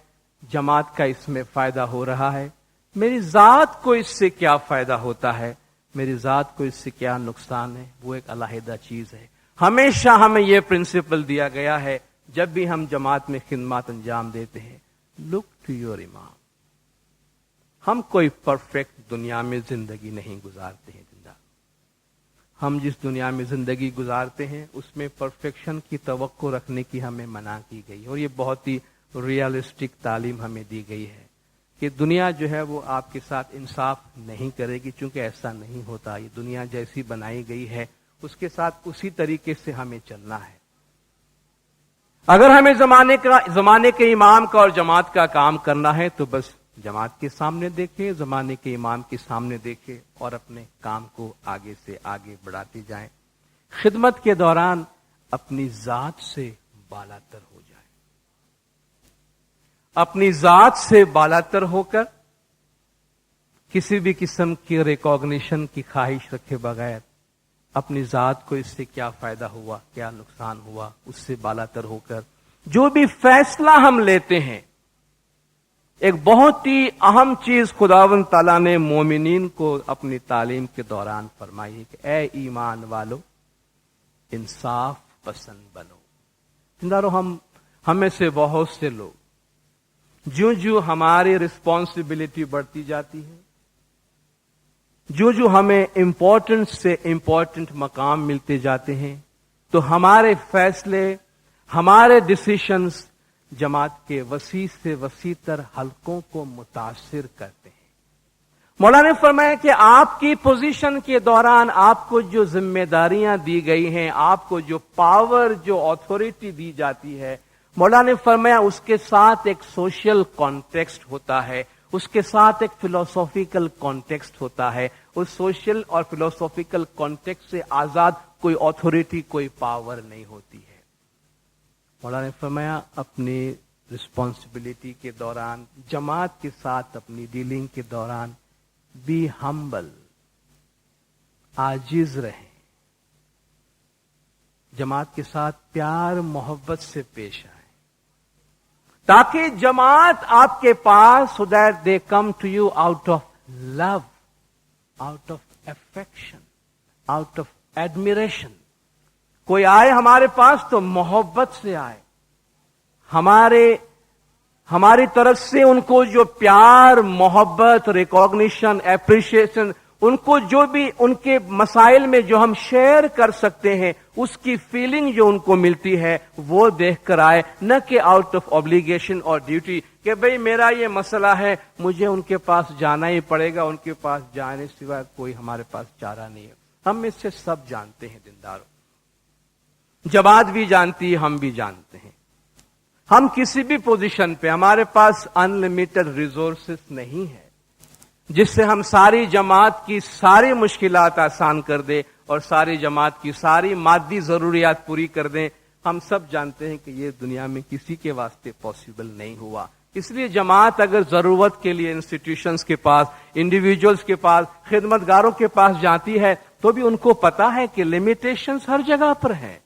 جماعت کا اس میں فائدہ ہو رہا ہے، میری ذات کو اس سے کیا فائدہ ہوتا ہے، میری ذات کو اس سے کیا نقصان ہے، وہ ایک علیحدہ چیز ہے۔ ہمیشہ ہمیں یہ پرنسپل دیا گیا ہے جب بھی ہم جماعت میں خدمات انجام دیتے ہیں، لک ٹو یور امام۔ ہم کوئی پرفیکٹ دنیا میں زندگی نہیں گزارتے ہیں، ہم جس دنیا میں زندگی گزارتے ہیں اس میں پرفیکشن کی توقع رکھنے کی ہمیں منع کی گئی، اور یہ بہت ہی ریئلسٹک تعلیم ہمیں دی گئی ہے کہ دنیا جو ہے وہ آپ کے ساتھ انصاف نہیں کرے گی، چونکہ ایسا نہیں ہوتا۔ یہ دنیا جیسی بنائی گئی ہے اس کے ساتھ اسی طریقے سے ہمیں چلنا ہے۔ اگر ہمیں زمانے کے امام کا اور جماعت کا کام کرنا ہے تو بس جماعت کے سامنے دیکھیں، زمانے کے امام کے سامنے دیکھیں اور اپنے کام کو آگے سے آگے بڑھاتے جائیں۔ خدمت کے دوران اپنی ذات سے بالاتر ہو جائیں، اپنی ذات سے بالاتر ہو کر کسی بھی قسم کی ریکگنیشن کی خواہش رکھے بغیر اپنی ذات کو اس سے کیا فائدہ ہوا، کیا نقصان ہوا، اس سے بالاتر ہو کر جو بھی فیصلہ ہم لیتے ہیں۔ ایک بہت ہی اہم چیز خداوند تعالیٰ نے مومنین کو اپنی تعلیم کے دوران فرمائی ہے کہ اے ایمان والو انصاف پسند بنو۔ زندارو، ہمیں سے بہت سے لوگ جو ہماری رسپانسبلٹی بڑھتی جاتی ہے، جو ہمیں امپورٹنٹ سے امپورٹنٹ مقام ملتے جاتے ہیں، تو ہمارے فیصلے، ہمارے ڈیسیشنز جماعت کے وسیع سے وسیع تر حلقوں کو متاثر کرتے ہیں۔ مولانا نے فرمایا کہ آپ کی پوزیشن کے دوران آپ کو جو ذمہ داریاں دی گئی ہیں، آپ کو جو پاور، جو اتھارٹی دی جاتی ہے، مولانا نے فرمایا اس کے ساتھ ایک سوشل کانٹیکسٹ ہوتا ہے، اس کے ساتھ ایک فلسافیکل کانٹیکسٹ ہوتا ہے۔ اس سوشل اور فلسافیکل کانٹیکسٹ سے آزاد کوئی اتھارٹی، کوئی پاور نہیں ہوتی ہے۔ مولانا نے فرمایا اپنی رسپانسبلٹی کے دوران، جماعت کے ساتھ اپنی ڈیلنگ کے دوران بی ہمبل، عاجز رہیں، جماعت کے ساتھ پیار محبت سے پیش آئیں، تاکہ جماعت آپ کے پاس so that they come to you out of love, out of affection, out of admiration۔ کوئی آئے ہمارے پاس تو محبت سے آئے، ہماری طرف سے ان کو جو پیار، محبت، ریکگنیشن، اپریشیشن، ان کو جو بھی ان کے مسائل میں جو ہم شیئر کر سکتے ہیں، اس کی فیلنگ جو ان کو ملتی ہے وہ دیکھ کر آئے، نہ کہ آؤٹ آف obligation اور ڈیوٹی کہ بھئی میرا یہ مسئلہ ہے، مجھے ان کے پاس جانا ہی پڑے گا، ان کے پاس جانے سوا کوئی ہمارے پاس چارہ نہیں ہے۔ ہم میں سے سب جانتے ہیں دینداروں، جماعت بھی جانتی ہے، ہم بھی جانتے ہیں، ہم کسی بھی پوزیشن پہ ہمارے پاس انلمیٹڈ ریسورسز نہیں ہے جس سے ہم ساری جماعت کی ساری مشکلات آسان کر دیں اور ساری جماعت کی ساری مادی ضروریات پوری کر دیں۔ ہم سب جانتے ہیں کہ یہ دنیا میں کسی کے واسطے پاسبل نہیں ہوا۔ اس لیے جماعت اگر ضرورت کے لیے انسٹیٹیوشنز کے پاس، انڈیویجولز کے پاس، خدمتگاروں کے پاس جاتی ہے تو بھی ان کو پتا ہے کہ لمیٹیشنز ہر جگہ پر ہیں،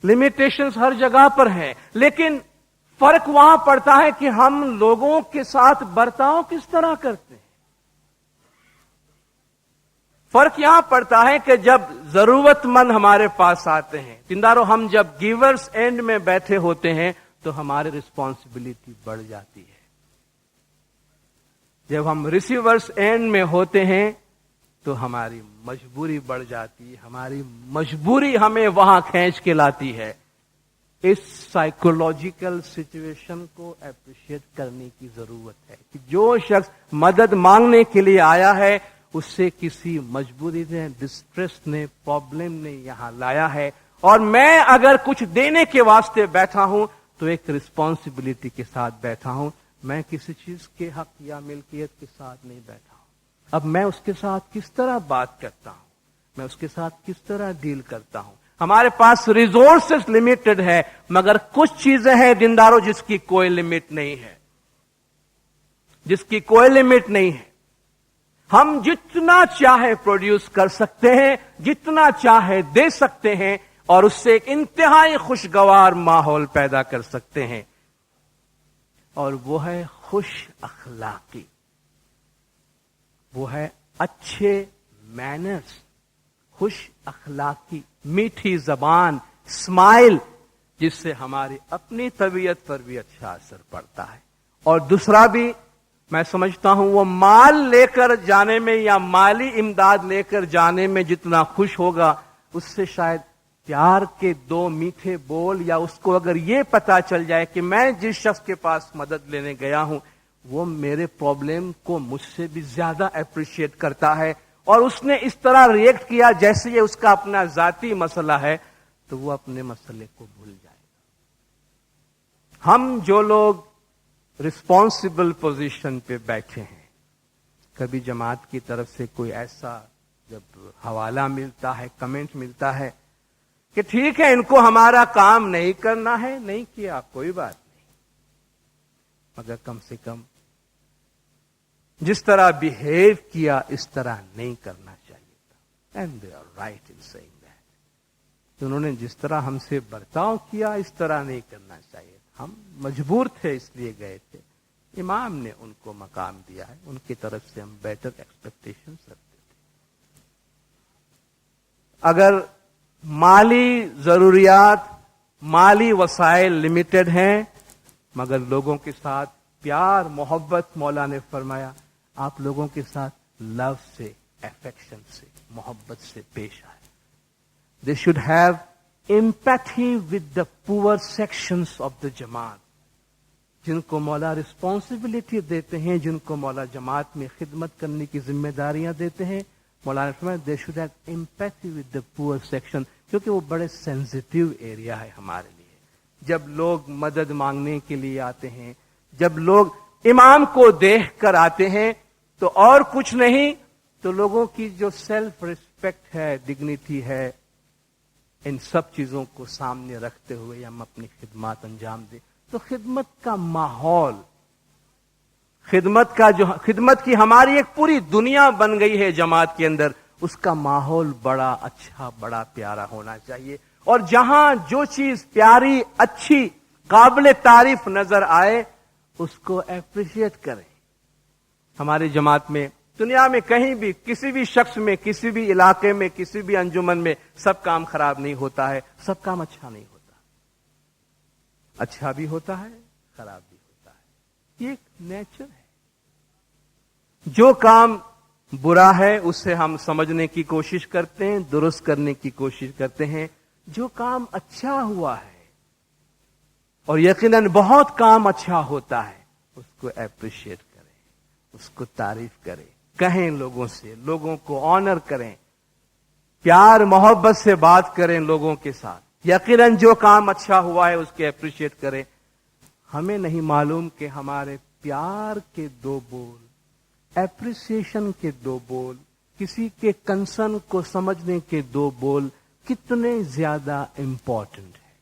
لمیٹیشنز ہر جگہ پر ہیں، لیکن فرق وہاں پڑتا ہے کہ ہم لوگوں کے ساتھ برتاؤ کس طرح کرتے ہیں۔ فرق یہاں پڑتا ہے کہ جب ضرورت مند ہمارے پاس آتے ہیں، دینداروں، ہم جب گیورز اینڈ میں بیٹھے ہوتے ہیں تو ہماری رسپانسبلٹی بڑھ جاتی ہے۔ جب ہم ریسیورز اینڈ میں ہوتے ہیں تو ہماری مجبوری بڑھ جاتی ہے، ہماری مجبوری ہمیں وہاں کھینچ کے لاتی ہے۔ اس سائیکولوجیکل سچویشن کو اپریشیٹ کرنے کی ضرورت ہے کہ جو شخص مدد مانگنے کے لیے آیا ہے اس سے کسی مجبوری نے، ڈسٹریس نے، پرابلم نے یہاں لایا ہے، اور میں اگر کچھ دینے کے واسطے بیٹھا ہوں تو ایک رسپانسبلٹی کے ساتھ بیٹھا ہوں، میں کسی چیز کے حق یا ملکیت کے ساتھ نہیں بیٹھا ہوں۔ اب میں اس کے ساتھ کس طرح بات کرتا ہوں، میں اس کے ساتھ کس طرح ڈیل کرتا ہوں، ہمارے پاس ریسورسز لمیٹڈ ہے، مگر کچھ چیزیں ہیں دینداروں جس کی کوئی لمٹ نہیں ہے، جس کی کوئی لمٹ نہیں ہے. ہم جتنا چاہے پروڈیوس کر سکتے ہیں، جتنا چاہے دے سکتے ہیں، اور اس سے ایک انتہائی خوشگوار ماحول پیدا کر سکتے ہیں، اور وہ ہے خوش اخلاقی، وہ ہے اچھے مینرز، خوش اخلاقی، میٹھی زبان، اسمائل، جس سے ہماری اپنی طبیعت پر بھی اچھا اثر پڑتا ہے. اور دوسرا بھی میں سمجھتا ہوں وہ مال لے کر جانے میں یا مالی امداد لے کر جانے میں جتنا خوش ہوگا، اس سے شاید پیار کے دو میٹھے بول، یا اس کو اگر یہ پتا چل جائے کہ میں جس شخص کے پاس مدد لینے گیا ہوں وہ میرے پرابلم کو مجھ سے بھی زیادہ اپریشیٹ کرتا ہے، اور اس نے اس طرح ریئیکٹ کیا جیسے یہ اس کا اپنا ذاتی مسئلہ ہے، تو وہ اپنے مسئلے کو بھول جائے گا. ہم جو لوگ رسپانسبل پوزیشن پہ بیٹھے ہیں، کبھی جماعت کی طرف سے کوئی ایسا جب حوالہ ملتا ہے، کمنٹ ملتا ہے کہ ٹھیک ہے ان کو ہمارا کام نہیں کرنا ہے، نہیں کیا کوئی بات نہیں، مگر کم سے کم جس طرح بیہیو کیا اس طرح نہیں کرنا چاہیے تھا. And they are right in seeing that. انہوں نے جس طرح ہم سے برتاؤ کیا اس طرح نہیں کرنا چاہیے. ہم مجبور تھے اس لیے گئے تھے. امام نے ان کو مقام دیا ہے، ان کی طرف سے ہم بیٹر ایکسپیکٹیشنز رکھتے تھے. اگر مالی ضروریات، مالی وسائل لمیٹڈ ہیں، مگر لوگوں کے ساتھ پیار محبت، مولا نے فرمایا آپ لوگوں کے ساتھ لو سے، افیکشن سے، محبت سے پیش آئے. They should have empathy with the poor sections of the جماعت. جن کو مولا رسپانسبلٹی دیتے ہیں، جن کو مولا جماعت میں خدمت کرنے کی ذمہ داریاں دیتے ہیں، مولانا فرمایا they should have empathy with the poor section، کیونکہ وہ بڑے سینسیٹیو ایریا ہے ہمارے لیے. جب لوگ مدد مانگنے کے لیے آتے ہیں، جب لوگ امام کو دیکھ کر آتے ہیں، تو اور کچھ نہیں تو لوگوں کی جو سیلف ریسپیکٹ ہے، ڈگنیٹی ہے، ان سب چیزوں کو سامنے رکھتے ہوئے ہم اپنی خدمات انجام دیں. تو خدمت کا ماحول، خدمت کی ہماری ایک پوری دنیا بن گئی ہے جماعت کے اندر، اس کا ماحول بڑا اچھا، بڑا پیارا ہونا چاہیے. اور جہاں جو چیز پیاری، اچھی، قابل تعریف نظر آئے اس کو اپریشیٹ کریں. ہماری جماعت میں، دنیا میں کہیں بھی، کسی بھی شخص میں، کسی بھی علاقے میں، کسی بھی انجمن میں سب کام خراب نہیں ہوتا ہے، سب کام اچھا نہیں ہوتا، اچھا بھی ہوتا ہے، خراب بھی ہوتا ہے. یہ ایک نیچر ہے. جو کام برا ہے اسے ہم سمجھنے کی کوشش کرتے ہیں، درست کرنے کی کوشش کرتے ہیں. جو کام اچھا ہوا ہے، اور یقیناً بہت کام اچھا ہوتا ہے، اس کو اپریشیٹ کریں، اس کو تعریف کریں، کہیں لوگوں سے، لوگوں کو آنر کریں، پیار محبت سے بات کریں لوگوں کے ساتھ. یقیناً جو کام اچھا ہوا ہے اس کے اپریشیٹ کریں. ہمیں نہیں معلوم کہ ہمارے پیار کے دو بول، اپریسیشن کے دو بول، کسی کے کنسرن کو سمجھنے کے دو بول کتنے زیادہ امپورٹنٹ ہیں.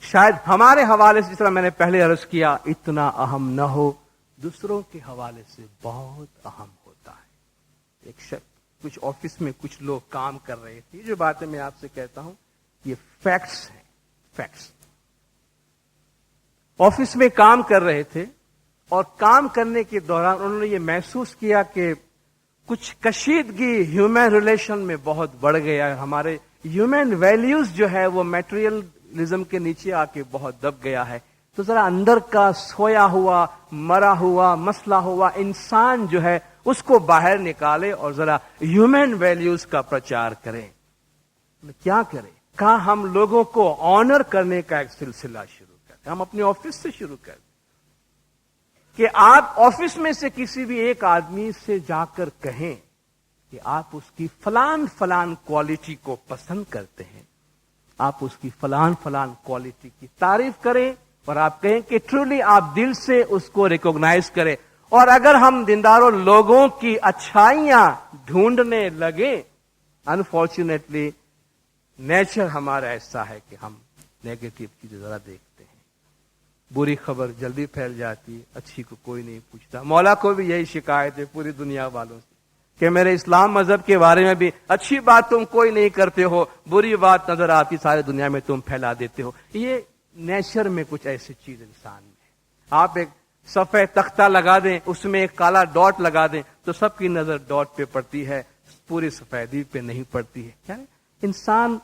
شاید ہمارے حوالے سے، جس طرح میں نے پہلے عرض کیا، اتنا اہم نہ ہو، دوسروں کے حوالے سے بہت اہم ہوتا ہے. ایک شخص، کچھ آفس میں کچھ لوگ کام کر رہے تھے، جو باتیں میں آپ سے کہتا ہوں یہ فیکٹس ہیں، فیکٹس. آفس میں کام کر رہے تھے، اور کام کرنے کے دوران انہوں نے یہ محسوس کیا کہ کچھ کشیدگی ہیومن ریلیشن میں بہت بڑھ گیا ہے. ہمارے ہیومن ویلیوز جو ہے وہ میٹریلزم کے نیچے آ کے بہت دب گیا ہے. تو ذرا اندر کا سویا ہوا، مرا ہوا، مسئلہ ہوا انسان جو ہے اس کو باہر نکالے اور ذرا ہیومن ویلیوز کا پرچار کریں. کیا کریں؟ کہا ہم لوگوں کو آنر کرنے کا ایک سلسلہ شروع کریں. ہم اپنے آفس سے شروع کریں کہ آپ آفس میں سے کسی بھی ایک آدمی سے جا کر کہیں کہ آپ اس کی فلان کوالٹی کو پسند کرتے ہیں، آپ اس کی فلان کوالٹی کی تعریف کریں، اور آپ کہیں کہ ٹرولی آپ دل سے اس کو ریکوگنائز کریں. اور اگر ہم دینداروں لوگوں کی اچھائیاں ڈھونڈنے لگے، انفارچونیٹلی نیچر ہمارا ایسا ہے کہ ہم نیگیٹو چیزیں ذرا دیکھتے ہیں. بری خبر جلدی پھیل جاتی ہے، اچھی کو کوئی نہیں پوچھتا. مولا کو بھی یہی شکایت ہے پوری دنیا والوں سے کہ میرے اسلام مذہب کے بارے میں بھی اچھی بات تم کوئی نہیں کرتے ہو، بری بات نظر آتی ساری دنیا میں تم پھیلا دیتے ہو. یہ نیچر میں کچھ ایسی چیز انسان میں ہے. آپ ایک سفید تختہ لگا دیں، اس میں ایک کالا ڈاٹ لگا دیں تو سب کی نظر ڈاٹ پہ پڑتی ہے، پوری سفیدی پہ نہیں پڑتی ہے. یعنی انسان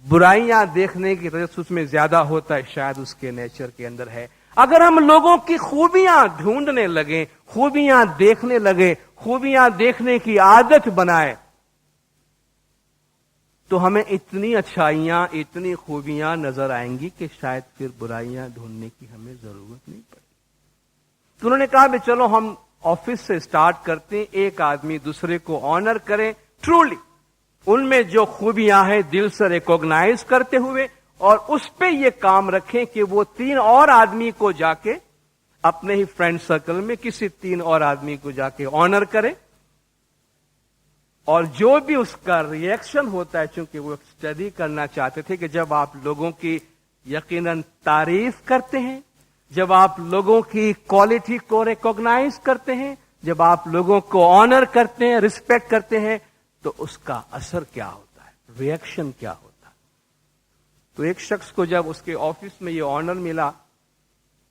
برائیاں دیکھنے کی تجسس میں زیادہ ہوتا ہے، شاید اس کے نیچر کے اندر ہے. اگر ہم لوگوں کی خوبیاں ڈھونڈنے لگیں، خوبیاں دیکھنے لگے، خوبیاں دیکھنے کی عادت بنائے تو ہمیں اتنی اچھائیاں، اتنی خوبیاں نظر آئیں گی کہ شاید پھر برائیاں ڈھونڈنے کی ہمیں ضرورت نہیں پڑے. تو انہوں نے کہا کہ چلو ہم آفس سے سٹارٹ کرتے ہیں، ایک آدمی دوسرے کو آنر کرے ٹرولی، ان میں جو خوبیاں ہیں دل سے ریکوگنائز کرتے ہوئے، اور اس پہ یہ کام رکھیں کہ وہ 3 اور آدمی کو جا کے اپنے ہی فرینڈ سرکل میں کسی 3 اور آدمی کو جا کے آنر کرے، اور جو بھی اس کا ری ایکشن ہوتا ہے، چونکہ وہ اسٹڈی کرنا چاہتے تھے کہ جب آپ لوگوں کی یقیناً تعریف کرتے ہیں، جب آپ لوگوں کی کوالٹی کو ریکوگنائز کرتے ہیں، جب آپ لوگوں کو آنر کرتے ہیں، رسپیکٹ کرتے ہیں، تو اس کا اثر کیا ہوتا ہے، ری ایکشن کیا ہوتا ہے. تو ایک شخص کو جب اس کے آفس میں یہ آنر ملا،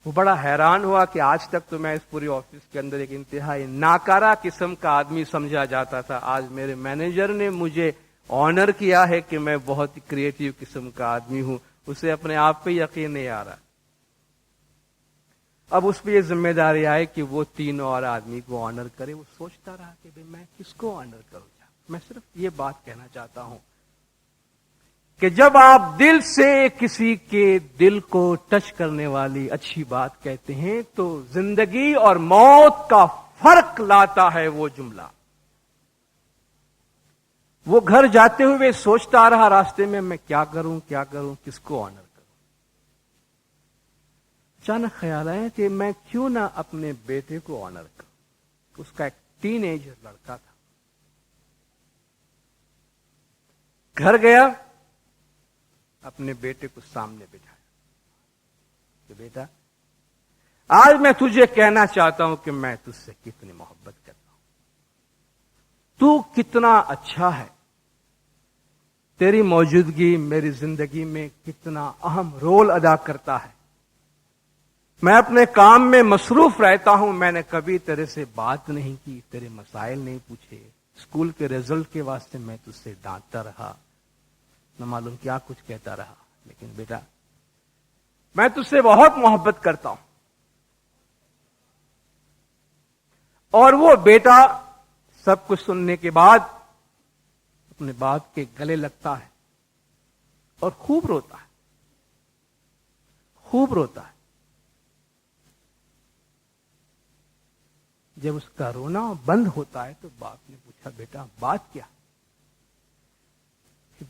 وہ بڑا حیران ہوا کہ آج تک تو میں اس پوری آفس کے اندر ایک انتہائی ناکارہ قسم کا آدمی سمجھا جاتا تھا، آج میرے مینیجر نے مجھے آنر کیا ہے کہ میں بہت ہی کریٹیو قسم کا آدمی ہوں. اسے اپنے آپ پہ یقین نہیں آ رہا. اب اس پہ یہ ذمہ داری آئے کہ وہ 3 اور آدمی کو آنر کرے. وہ سوچتا رہا کہ بھئی میں کس کو آنر کروں. میں صرف یہ بات کہنا چاہتا ہوں کہ جب آپ دل سے کسی کے دل کو ٹچ کرنے والی اچھی بات کہتے ہیں تو زندگی اور موت کا فرق لاتا ہے وہ جملہ. وہ گھر جاتے ہوئے سوچتا رہا راستے میں کیا کروں، کس کو آنر کروں. اچانک خیال آیا کہ میں کیوں نہ اپنے بیٹے کو آنر کروں. اس کا ایک ٹین ایج لڑکا تھا. گھر گیا، اپنے بیٹے کو سامنے بٹھایا کہ بیٹا آج میں تجھے کہنا چاہتا ہوں کہ میں تجھ سے کتنی محبت کرتا ہوں. تو کتنا اچھا ہے، تیری موجودگی میری زندگی میں کتنا اہم رول ادا کرتا ہے. میں اپنے کام میں مصروف رہتا ہوں، میں نے کبھی تیرے سے بات نہیں کی، تیرے مسائل نہیں پوچھے. اسکول کے رزلٹ کے واسطے میں تجھ سے ڈانٹتا رہا، نہ معلوم کیا کچھ کہتا رہا، لیکن بیٹا میں تجھ سے بہت محبت کرتا ہوں. اور وہ بیٹا سب کچھ سننے کے بعد اپنے باپ کے گلے لگتا ہے اور خوب روتا ہے، خوب روتا ہے. جب اس کا رونا بند ہوتا ہے تو باپ نے پوچھا بیٹا بات کیا؟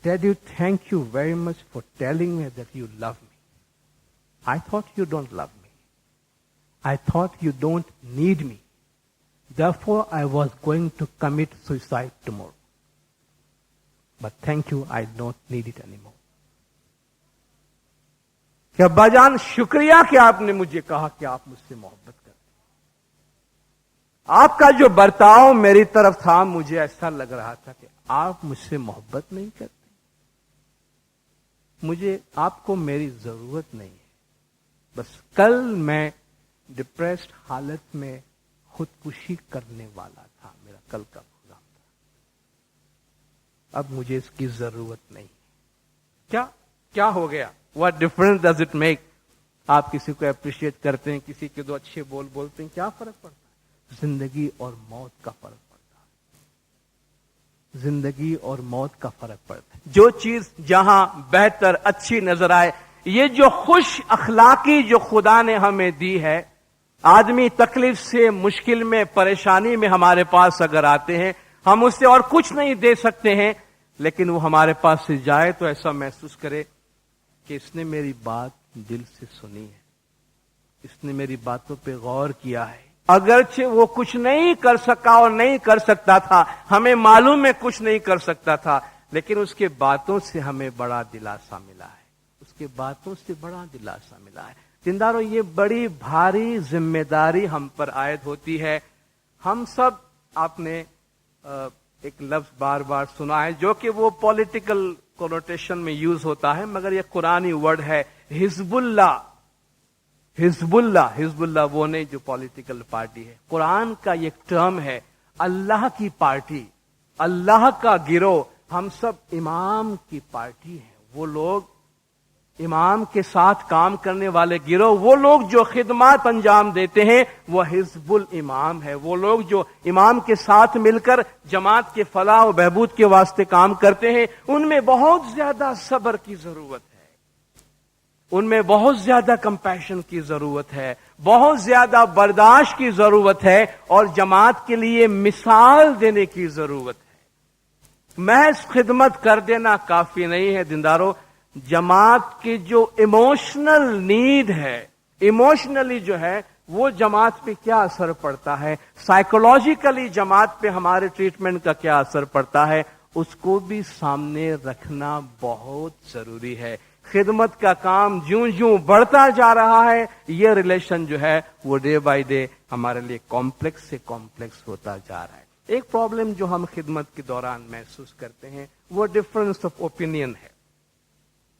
Daddy, thank you very much for telling me that you love me. I thought you don't love me. I thought you don't need me. Therefore, I was going to commit suicide tomorrow. But thank you, I don't need it anymore. کہ ابا جان شکریہ کہ آپ نے مجھے کہا کہ آپ مجھ سے محبت کرتے ہیں. آپ کا جو برتاؤ میری طرف تھا مجھے ایسا لگ رہا تھا کہ آپ مجھ سے محبت نہیں کرتے. مجھے آپ کو میری ضرورت نہیں ہے. بس کل میں ڈپریسڈ حالت میں خودکشی کرنے والا تھا، میرا کل کا پروگرام تھا. اب مجھے اس کی ضرورت نہیں. کیا ہو گیا؟ What difference does it make؟ آپ کسی کو اپریشیٹ کرتے ہیں، کسی کے 2 اچھے بول بولتے ہیں، کیا فرق پڑتا ہے؟ زندگی اور موت کا فرق پڑتا ہے. زندگی اور موت کا فرق پڑتا ہے. جو چیز جہاں بہتر اچھی نظر آئے، یہ جو خوش اخلاقی جو خدا نے ہمیں دی ہے، آدمی تکلیف سے، مشکل میں، پریشانی میں ہمارے پاس اگر آتے ہیں، ہم اس سے اور کچھ نہیں دے سکتے ہیں، لیکن وہ ہمارے پاس سے جائے تو ایسا محسوس کرے کہ اس نے میری بات دل سے سنی ہے، اس نے میری باتوں پہ غور کیا ہے. اگرچہ وہ کچھ نہیں کر سکا اور نہیں کر سکتا تھا، ہمیں معلوم ہے کچھ نہیں کر سکتا تھا، لیکن اس کے باتوں سے ہمیں بڑا دلاسا ملا ہے، اس کے باتوں سے بڑا دلاسا ملا ہے۔ دینداروں، یہ بڑی بھاری ذمہ داری ہم پر عائد ہوتی ہے۔ ہم سب، آپ نے ایک لفظ بار بار سنا ہے جو کہ وہ پولیٹیکل کنوٹیشن میں یوز ہوتا ہے، مگر یہ قرآنی ورڈ ہے، حزب اللہ۔ حزب اللہ، حزب اللہ وہ نہیں جو پولیٹیکل پارٹی ہے، قرآن کا یہ ٹرم ہے، اللہ کی پارٹی، اللہ کا گروہ۔ ہم سب امام کی پارٹی ہیں، وہ لوگ امام کے ساتھ کام کرنے والے گروہ، وہ لوگ جو خدمات انجام دیتے ہیں وہ حزب الامام ہے، وہ لوگ جو امام کے ساتھ مل کر جماعت کے فلاح و بہبود کے واسطے کام کرتے ہیں۔ ان میں بہت زیادہ صبر کی ضرورت ہے، ان میں بہت زیادہ کمپیشن کی ضرورت ہے، بہت زیادہ برداشت کی ضرورت ہے، اور جماعت کے لیے مثال دینے کی ضرورت ہے۔ محض خدمت کر دینا کافی نہیں ہے دینداروں، جماعت کی جو ایموشنل نیڈ ہے، ایموشنلی جو ہے وہ جماعت پہ کیا اثر پڑتا ہے، سائیکولوجیکلی جماعت پہ ہمارے ٹریٹمنٹ کا کیا اثر پڑتا ہے، اس کو بھی سامنے رکھنا بہت ضروری ہے۔ خدمت کا کام جوں جوں بڑھتا جا رہا ہے، یہ ریلیشن جو ہے وہ ڈے بائی ڈے ہمارے لیے کمپلیکس سے کمپلیکس ہوتا جا رہا ہے۔ ایک پرابلم جو ہم خدمت کے دوران محسوس کرتے ہیں وہ ڈفرنس آف اوپینین ہے۔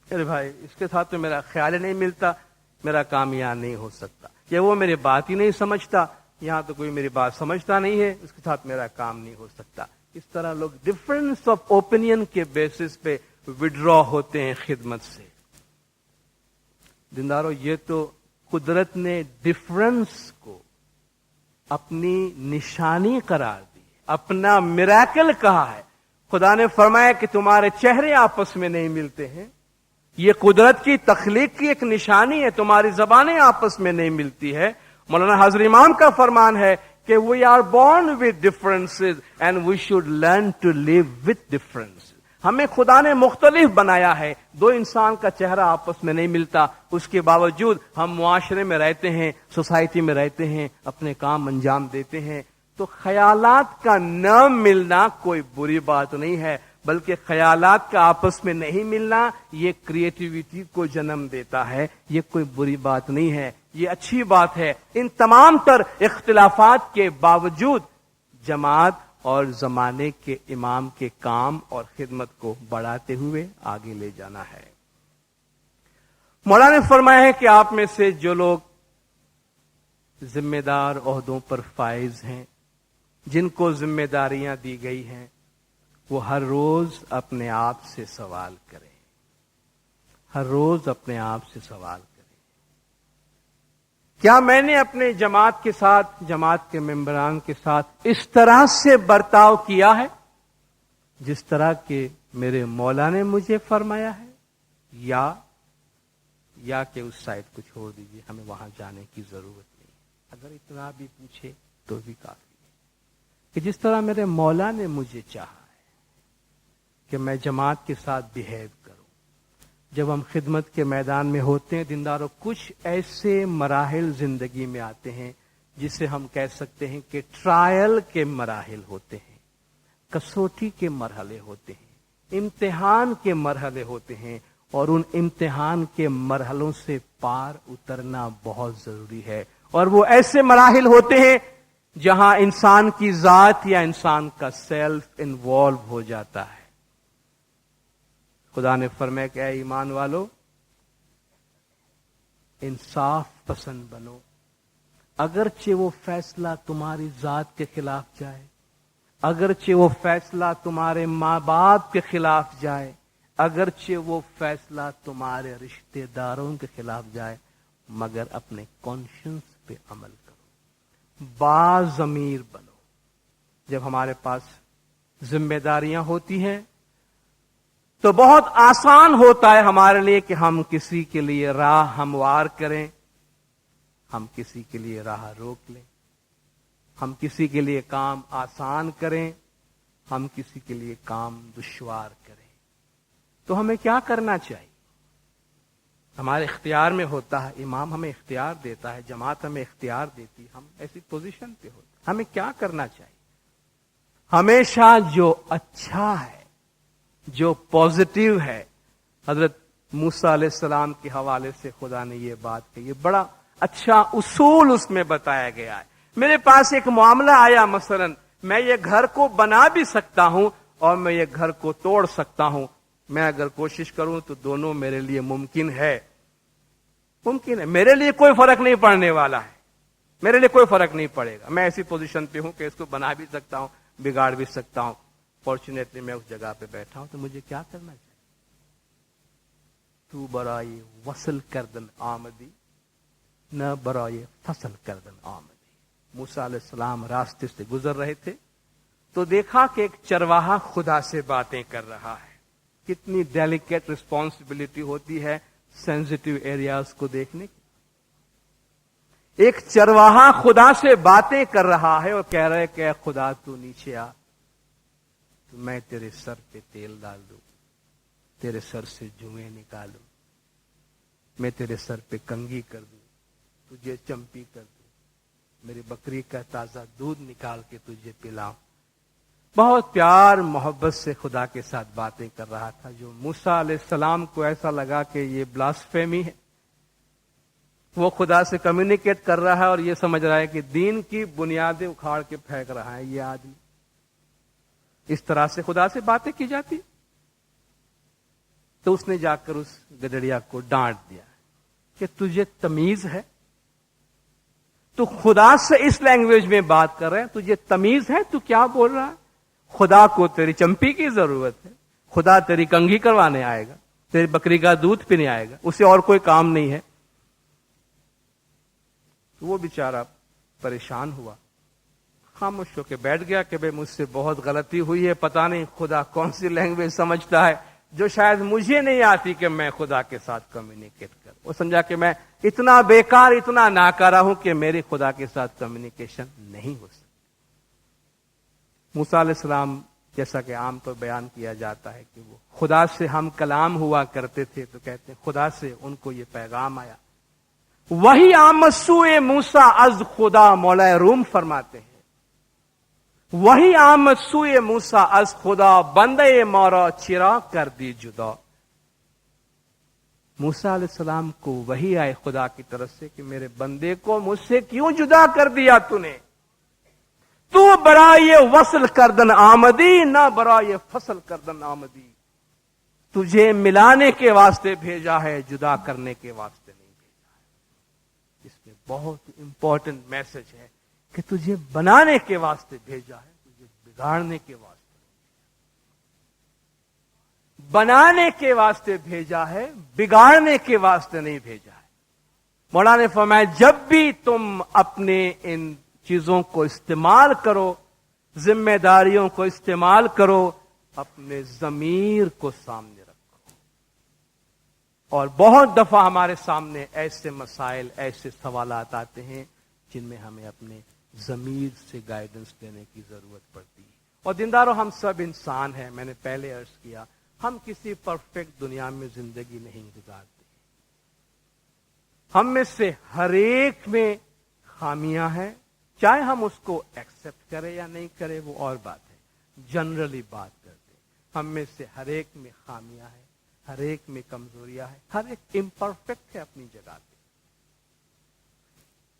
ارے بھائی، اس کے ساتھ تو میرا خیال ہی نہیں ملتا، میرا کام یہاں نہیں ہو سکتا، یا وہ میری بات ہی نہیں سمجھتا، یہاں تو کوئی میری بات سمجھتا نہیں ہے، اس کے ساتھ میرا کام نہیں ہو سکتا۔ اس طرح لوگ ڈفرنس آف اوپینین کے بیسس پہ وڈرا ہوتے ہیں خدمت سے۔ دینداروں، یہ تو قدرت نے ڈفرنس کو اپنی نشانی قرار دی، اپنا میراکل کہا ہے۔ خدا نے فرمایا کہ تمہارے چہرے آپس میں نہیں ملتے ہیں، یہ قدرت کی تخلیق کی ایک نشانی ہے، تمہاری زبانیں آپس میں نہیں ملتی ہے۔ مولانا حضرت امام کا فرمان ہے کہ we are born with differences and we should learn to live with difference. ہمیں خدا نے مختلف بنایا ہے، دو انسان کا چہرہ آپس میں نہیں ملتا، اس کے باوجود ہم معاشرے میں رہتے ہیں، سوسائٹی میں رہتے ہیں، اپنے کام انجام دیتے ہیں۔ تو خیالات کا نہ ملنا کوئی بری بات نہیں ہے، بلکہ خیالات کا آپس میں نہیں ملنا یہ کریٹیوٹی کو جنم دیتا ہے، یہ کوئی بری بات نہیں ہے، یہ اچھی بات ہے۔ ان تمام تر اختلافات کے باوجود جماعت اور زمانے کے امام کے کام اور خدمت کو بڑھاتے ہوئے آگے لے جانا ہے۔ مولانا نے فرمایا ہے کہ آپ میں سے جو لوگ ذمہ دار عہدوں پر فائز ہیں، جن کو ذمہ داریاں دی گئی ہیں، وہ ہر روز اپنے آپ سے سوال کریں، ہر روز اپنے آپ سے سوال کریں، کیا میں نے اپنے جماعت کے ساتھ، جماعت کے ممبران کے ساتھ اس طرح سے برتاؤ کیا ہے جس طرح کہ میرے مولا نے مجھے فرمایا ہے، یا کہ اس سائٹ کو چھوڑ دیجیے، ہمیں وہاں جانے کی ضرورت نہیں۔ اگر اتنا بھی پوچھے تو بھی کافی ہے کہ جس طرح میرے مولا نے مجھے چاہا کہ میں جماعت کے ساتھ بیہیو کروں۔ جب ہم خدمت کے میدان میں ہوتے ہیں دینداروں، کچھ ایسے مراحل زندگی میں آتے ہیں جسے ہم کہہ سکتے ہیں کہ ٹرائل کے مراحل ہوتے ہیں، کسوٹی کے مرحلے ہوتے ہیں، امتحان کے مرحلے ہوتے ہیں، اور ان امتحان کے مرحلوں سے پار اترنا بہت ضروری ہے۔ اور وہ ایسے مراحل ہوتے ہیں جہاں انسان کی ذات یا انسان کا سیلف انوالو ہو جاتا ہے۔ خدا نے فرمایا کہ اے ایمان والو، انصاف پسند بنو، اگرچہ وہ فیصلہ تمہاری ذات کے خلاف جائے، اگرچہ وہ فیصلہ تمہارے ماں باپ کے خلاف جائے، اگرچہ وہ فیصلہ تمہارے رشتہ داروں کے خلاف جائے، مگر اپنے کانشنس پہ عمل کرو، باضمیر بنو۔ جب ہمارے پاس ذمہ داریاں ہوتی ہیں تو بہت آسان ہوتا ہے ہمارے لیے کہ ہم کسی کے لیے راہ ہموار کریں، ہم کسی کے لیے راہ روک لیں، ہم کسی کے لیے کام آسان کریں، ہم کسی کے لیے کام دشوار کریں۔ تو ہمیں کیا کرنا چاہیے؟ ہمارے اختیار میں ہوتا ہے، امام ہمیں اختیار دیتا ہے، جماعت ہمیں اختیار دیتی، ہم ایسی پوزیشن پہ ہوتے ہیں، ہمیں کیا کرنا چاہیے؟ ہمیشہ جو اچھا ہے جو پازیٹیو ہے. حضرت موسیٰ علیہ السلام کے حوالے سے خدا نے یہ بات کہی. یہ بڑا اچھا اصول اس میں بتایا گیا ہے. میرے پاس ایک معاملہ آیا، مثلا میں یہ گھر کو بنا بھی سکتا ہوں اور میں یہ گھر کو توڑ سکتا ہوں. میں اگر کوشش کروں تو دونوں میرے لیے ممکن ہے. میرے لیے کوئی فرق نہیں پڑنے والا ہے. میرے لیے کوئی فرق نہیں پڑے گا. میں ایسی پوزیشن پہ ہوں کہ اس کو بنا بھی سکتا ہوں، بگاڑ بھی سکتا ہوں. فارچونیٹلی میں اس جگہ پہ بیٹھا ہوں. تو مجھے کیا کرنا چاہیے؟ تو برائے وصل کردن آمدی، نہ برائے فصل کردن آمدی. موسیٰ علیہ السلام راستے سے گزر رہے تھے تو دیکھا کہ ایک چرواہا خدا سے باتیں کر رہا ہے. کتنی ڈیلیکیٹ رسپانسبلٹی ہوتی ہے سینسٹیو ایریاز کو دیکھنے کی. ایک چرواہا خدا سے باتیں کر رہا ہے اور کہہ رہے کہ اے خدا تو نیچے آ، تو میں تیرے سر پہ تیل ڈال دوں، تیرے سر سے جوئیں نکالوں، میں تیرے سر پہ کنگھی کر دوں، تجھے چمپی کر دوں، میری بکری کا تازہ دودھ نکال کے تجھے پلاؤں. بہت پیار محبت سے خدا کے ساتھ باتیں کر رہا تھا، جو موسیٰ علیہ السلام کو ایسا لگا کہ یہ بلاسفیمی ہے. وہ خدا سے کمیونیکیٹ کر رہا ہے اور یہ سمجھ رہا ہے کہ دین کی بنیادیں اکھاڑ کے پھینک رہا ہے یہ آدمی. اس طرح سے خدا سے باتیں کی جاتی. تو اس نے جا کر اس گدڑیا کو ڈانٹ دیا کہ تجھے تمیز ہے؟ تو خدا سے اس لینگویج میں بات کر رہے ہیں، تجھے تمیز ہے؟ تو کیا بول رہا ہے؟ خدا کو تیری چمپی کی ضرورت ہے، خدا تیری کنگھی کروانے آئے گا، تیری بکری کا دودھ پینے آئے گا، اسے اور کوئی کام نہیں ہے. تو وہ بیچارہ پریشان ہوا، خاموش ہو کے بیٹھ گیا کہ بھئی مجھ سے بہت غلطی ہوئی ہے. پتہ نہیں خدا کون سی لینگویج سمجھتا ہے جو شاید مجھے نہیں آتی کہ میں خدا کے ساتھ کمیونیکیٹ کروں. وہ سمجھا کہ میں اتنا بیکار، اتنا ناکارہ ہوں کہ میری خدا کے ساتھ کمیونیکیشن نہیں ہو سکتی. موسیٰ علیہ السلام، جیسا کہ عام طور بیان کیا جاتا ہے کہ وہ خدا سے ہم کلام ہوا کرتے تھے، تو کہتے ہیں خدا سے ان کو یہ پیغام آیا. وہی آمد سوئے موسیٰ از خدا، مولا روم فرماتے ہیں وہی آمد سوئے موسیٰ از خدا، بندے مارا چرا کر دی جدا. موسیٰ علیہ السلام کو وہی آئے خدا کی طرف سے کہ میرے بندے کو مجھ سے کیوں جدا کر دیا تو نے؟ تو برائے وصل کردن آمدی، نہ برائے فصل کردن آمدی. تجھے ملانے کے واسطے بھیجا ہے، جدا کرنے کے واسطے نہیں بھیجا ہے. اس میں بہت امپورٹنٹ میسج ہے کہ تجھے بنانے کے واسطے بھیجا ہے، تجھے بگاڑنے کے واسطے. بنانے کے واسطے بھیجا ہے، بگاڑنے کے واسطے نہیں بھیجا ہے. مولانا نے فرمایا جب بھی تم اپنے ان چیزوں کو استعمال کرو، ذمہ داریوں کو استعمال کرو، اپنے ضمیر کو سامنے رکھو. اور بہت دفعہ ہمارے سامنے ایسے مسائل، ایسے سوالات آتے ہیں جن میں ہمیں اپنے ضمیر سے گائیڈنس دینے کی ضرورت پڑتی ہے. اور دینداروں، ہم سب انسان ہیں. میں نے پہلے عرض کیا ہم کسی پرفیکٹ دنیا میں زندگی نہیں گزارتے. ہم میں سے ہر ایک میں خامیاں ہیں، چاہے ہم اس کو ایکسپٹ کریں یا نہیں کریں وہ اور بات ہے. جنرلی بات کرتے ہم میں سے ہر ایک میں خامیاں ہیں، ہر ایک میں کمزوریاں ہیں، ہر ایک امپرفیکٹ ہے اپنی جگہ پہ.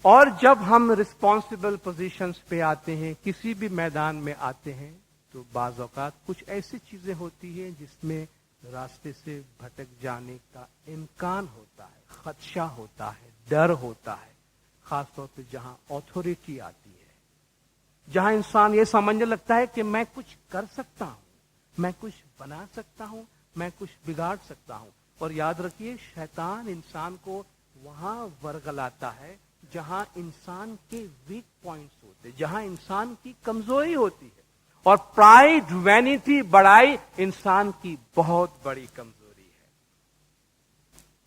اور جب ہم رسپانسبل پوزیشنز پہ آتے ہیں، کسی بھی میدان میں آتے ہیں، تو بعض اوقات کچھ ایسی چیزیں ہوتی ہیں جس میں راستے سے بھٹک جانے کا امکان ہوتا ہے، خدشہ ہوتا ہے، ڈر ہوتا ہے. خاص طور پہ جہاں آتھورٹی آتی ہے، جہاں انسان یہ سمجھنے لگتا ہے کہ میں کچھ کر سکتا ہوں، میں کچھ بنا سکتا ہوں، میں کچھ بگاڑ سکتا ہوں. اور یاد رکھیے شیطان انسان کو وہاں ورگلاتا ہے جہاں انسان کے ویک پوائنٹس ہوتے، جہاں انسان کی کمزوری ہوتی ہے. اور پرائیڈ، وینیٹی، بڑائی انسان کی بہت بڑی کمزوری ہے.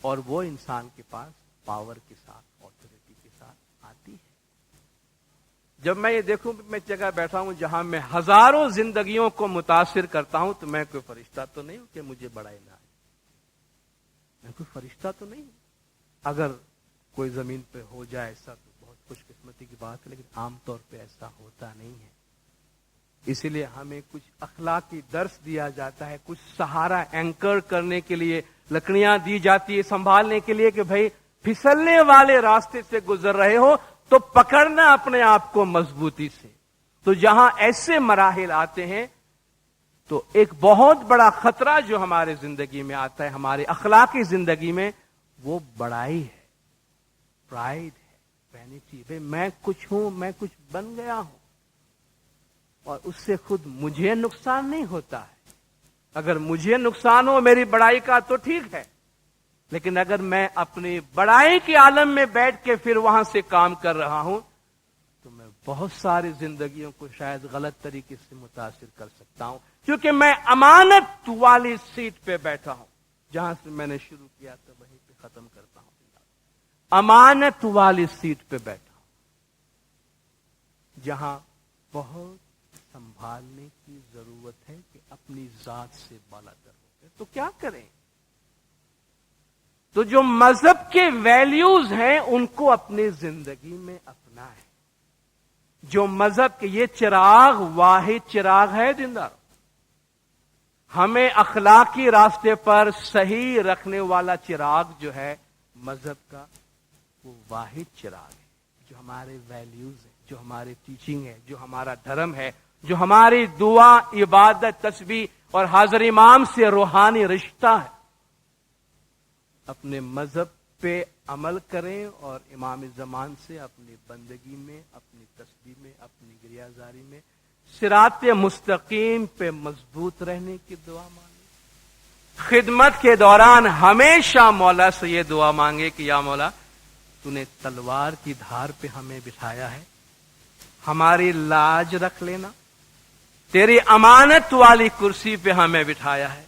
اور وہ انسان کے پاس پاور کے ساتھ، آتھورٹی کے ساتھ آتی ہے. جب میں یہ دیکھوں میں جگہ بیٹھا ہوں جہاں میں ہزاروں زندگیوں کو متاثر کرتا ہوں، تو میں کوئی فرشتہ تو نہیں ہوں کہ مجھے بڑائی نہ آئے. میں کوئی فرشتہ تو نہیں ہوں. اگر کوئی زمین پہ ہو جائے ایسا تو بہت خوش قسمتی کی بات ہے، لیکن عام طور پہ ایسا ہوتا نہیں ہے. اسی لیے ہمیں کچھ اخلاقی درس دیا جاتا ہے، کچھ سہارا اینکر کرنے کے لیے لکڑیاں دی جاتی ہے سنبھالنے کے لیے کہ بھائی پھسلنے والے راستے سے گزر رہے ہو تو پکڑنا اپنے آپ کو مضبوطی سے۔ تو جہاں ایسے مراحل آتے ہیں تو ایک بہت بڑا خطرہ جو ہمارے زندگی میں آتا ہے، ہمارے اخلاقی زندگی میں، وہ بڑائی ہے، پرائیڈ ہے، وینٹی۔ بھائی میں کچھ ہوں، میں کچھ بن گیا ہوں، اور اس سے خود مجھے نقصان نہیں ہوتا ہے۔ اگر مجھے نقصان ہو میری بڑائی کا تو ٹھیک ہے، لیکن اگر میں اپنی بڑائی کے عالم میں بیٹھ کے پھر وہاں سے کام کر رہا ہوں تو میں بہت ساری زندگیوں کو شاید غلط طریقے سے متاثر کر سکتا ہوں، کیونکہ میں امانت والی سیٹ پہ بیٹھا ہوں۔ جہاں سے میں نے شروع کیا تھا وہیں پہ ختم کرتا ہوں۔ امانت والی سیٹ پہ بیٹھا ہوں، جہاں بہت سنبھالنے کی ضرورت ہے کہ اپنی ذات سے بالا تر ہو گئے تو کیا کریں؟ تو جو مذہب کے ویلیوز ہیں ان کو اپنی زندگی میں اپنائیں۔ جو مذہب کے یہ چراغ واحد چراغ ہے دیندار، ہمیں اخلاقی راستے پر صحیح رکھنے والا چراغ جو ہے مذہب کا، وہ واحد چراغ ہے۔ جو ہمارے ویلیوز ہیں، جو ہمارے ٹیچنگ ہے، جو ہمارا دھرم ہے، جو ہماری دعا، عبادت، تسبیح اور حاضر امام سے روحانی رشتہ ہے، اپنے مذہب پہ عمل کریں اور امام زمان سے اپنی بندگی میں، اپنی تسبیح میں، اپنی گریہزاری میں صراط مستقیم پہ مضبوط رہنے کی دعا مانگیں۔ خدمت کے دوران ہمیشہ مولا سے یہ دعا مانگے کہ یا مولا تو نے تلوار کی دھار پہ ہمیں بٹھایا ہے، ہماری لاج رکھ لینا، تیری امانت والی کرسی پہ ہمیں بٹھایا ہے،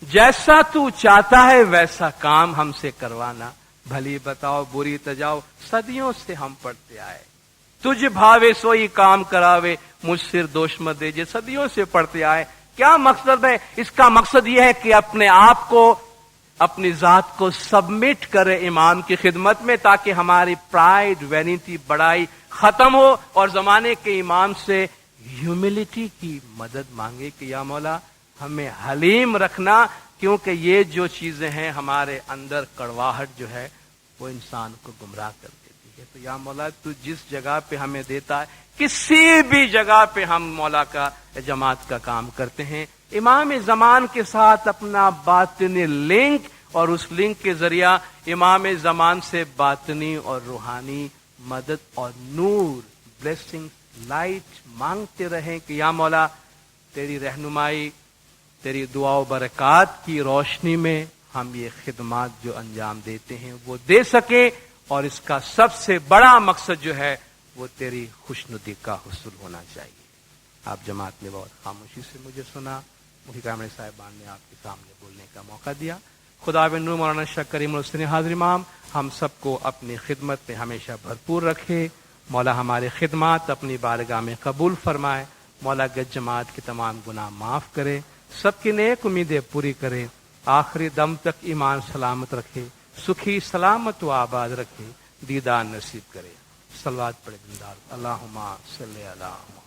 جیسا تو چاہتا ہے ویسا کام ہم سے کروانا، بھلی بتاؤ بری تجاؤ صدیوں سے ہم پڑھتے آئے، تجھ بھاوے سوئی کام کراوے، مجھ سر دوش مت دیجے، صدیوں سے پڑھتے آئے۔ کیا مقصد ہے اس کا؟ مقصد یہ ہے کہ اپنے آپ کو، اپنی ذات کو سبمٹ کرے امام کی خدمت میں، تاکہ ہماری پرائیڈ، وینٹی، بڑائی ختم ہو، اور زمانے کے امام سے ہیوملٹی کی مدد مانگے کہ یا مولا ہمیں حلیم رکھنا، کیونکہ یہ جو چیزیں ہیں ہمارے اندر کڑواہٹ جو ہے وہ انسان کو گمراہ کر دیتی ہے۔ تو یا مولا تو جس جگہ پہ ہمیں دیتا ہے، کسی بھی جگہ پہ ہم مولا کا جماعت کا کام کرتے ہیں، امام زمان کے ساتھ اپنا باطنی لنک، اور اس لنک کے ذریعہ امام زمان سے باطنی اور روحانی مدد اور نور، بلیسنگ، لائٹ مانگتے رہیں کہ یا مولا تیری رہنمائی، تیری دعا و برکات کی روشنی میں ہم یہ خدمات جو انجام دیتے ہیں وہ دے سکیں، اور اس کا سب سے بڑا مقصد جو ہے وہ تیری خوشنودی کا حصول ہونا چاہیے۔ آپ جماعت نے بہت خاموشی سے مجھے سنا، مفتی کامل صاحبان نے آپ کے سامنے بولنے کا موقع دیا۔ خدا بن نور مولانا شاہ کریم الحسین حاضر امام ہم سب کو اپنی خدمت میں ہمیشہ بھرپور رکھے۔ مولا ہماری خدمات اپنی بارگاہ میں قبول فرمائے۔ مولا گج جماعت کے تمام گناہ معاف کرے، سب کی نیک امیدیں پوری کرے، آخری دم تک ایمان سلامت رکھے، سکھی سلامت و آباد رکھے، دیدار نصیب کرے۔ صلوات پڑھے دیندار، اللہم صلی علی محمد۔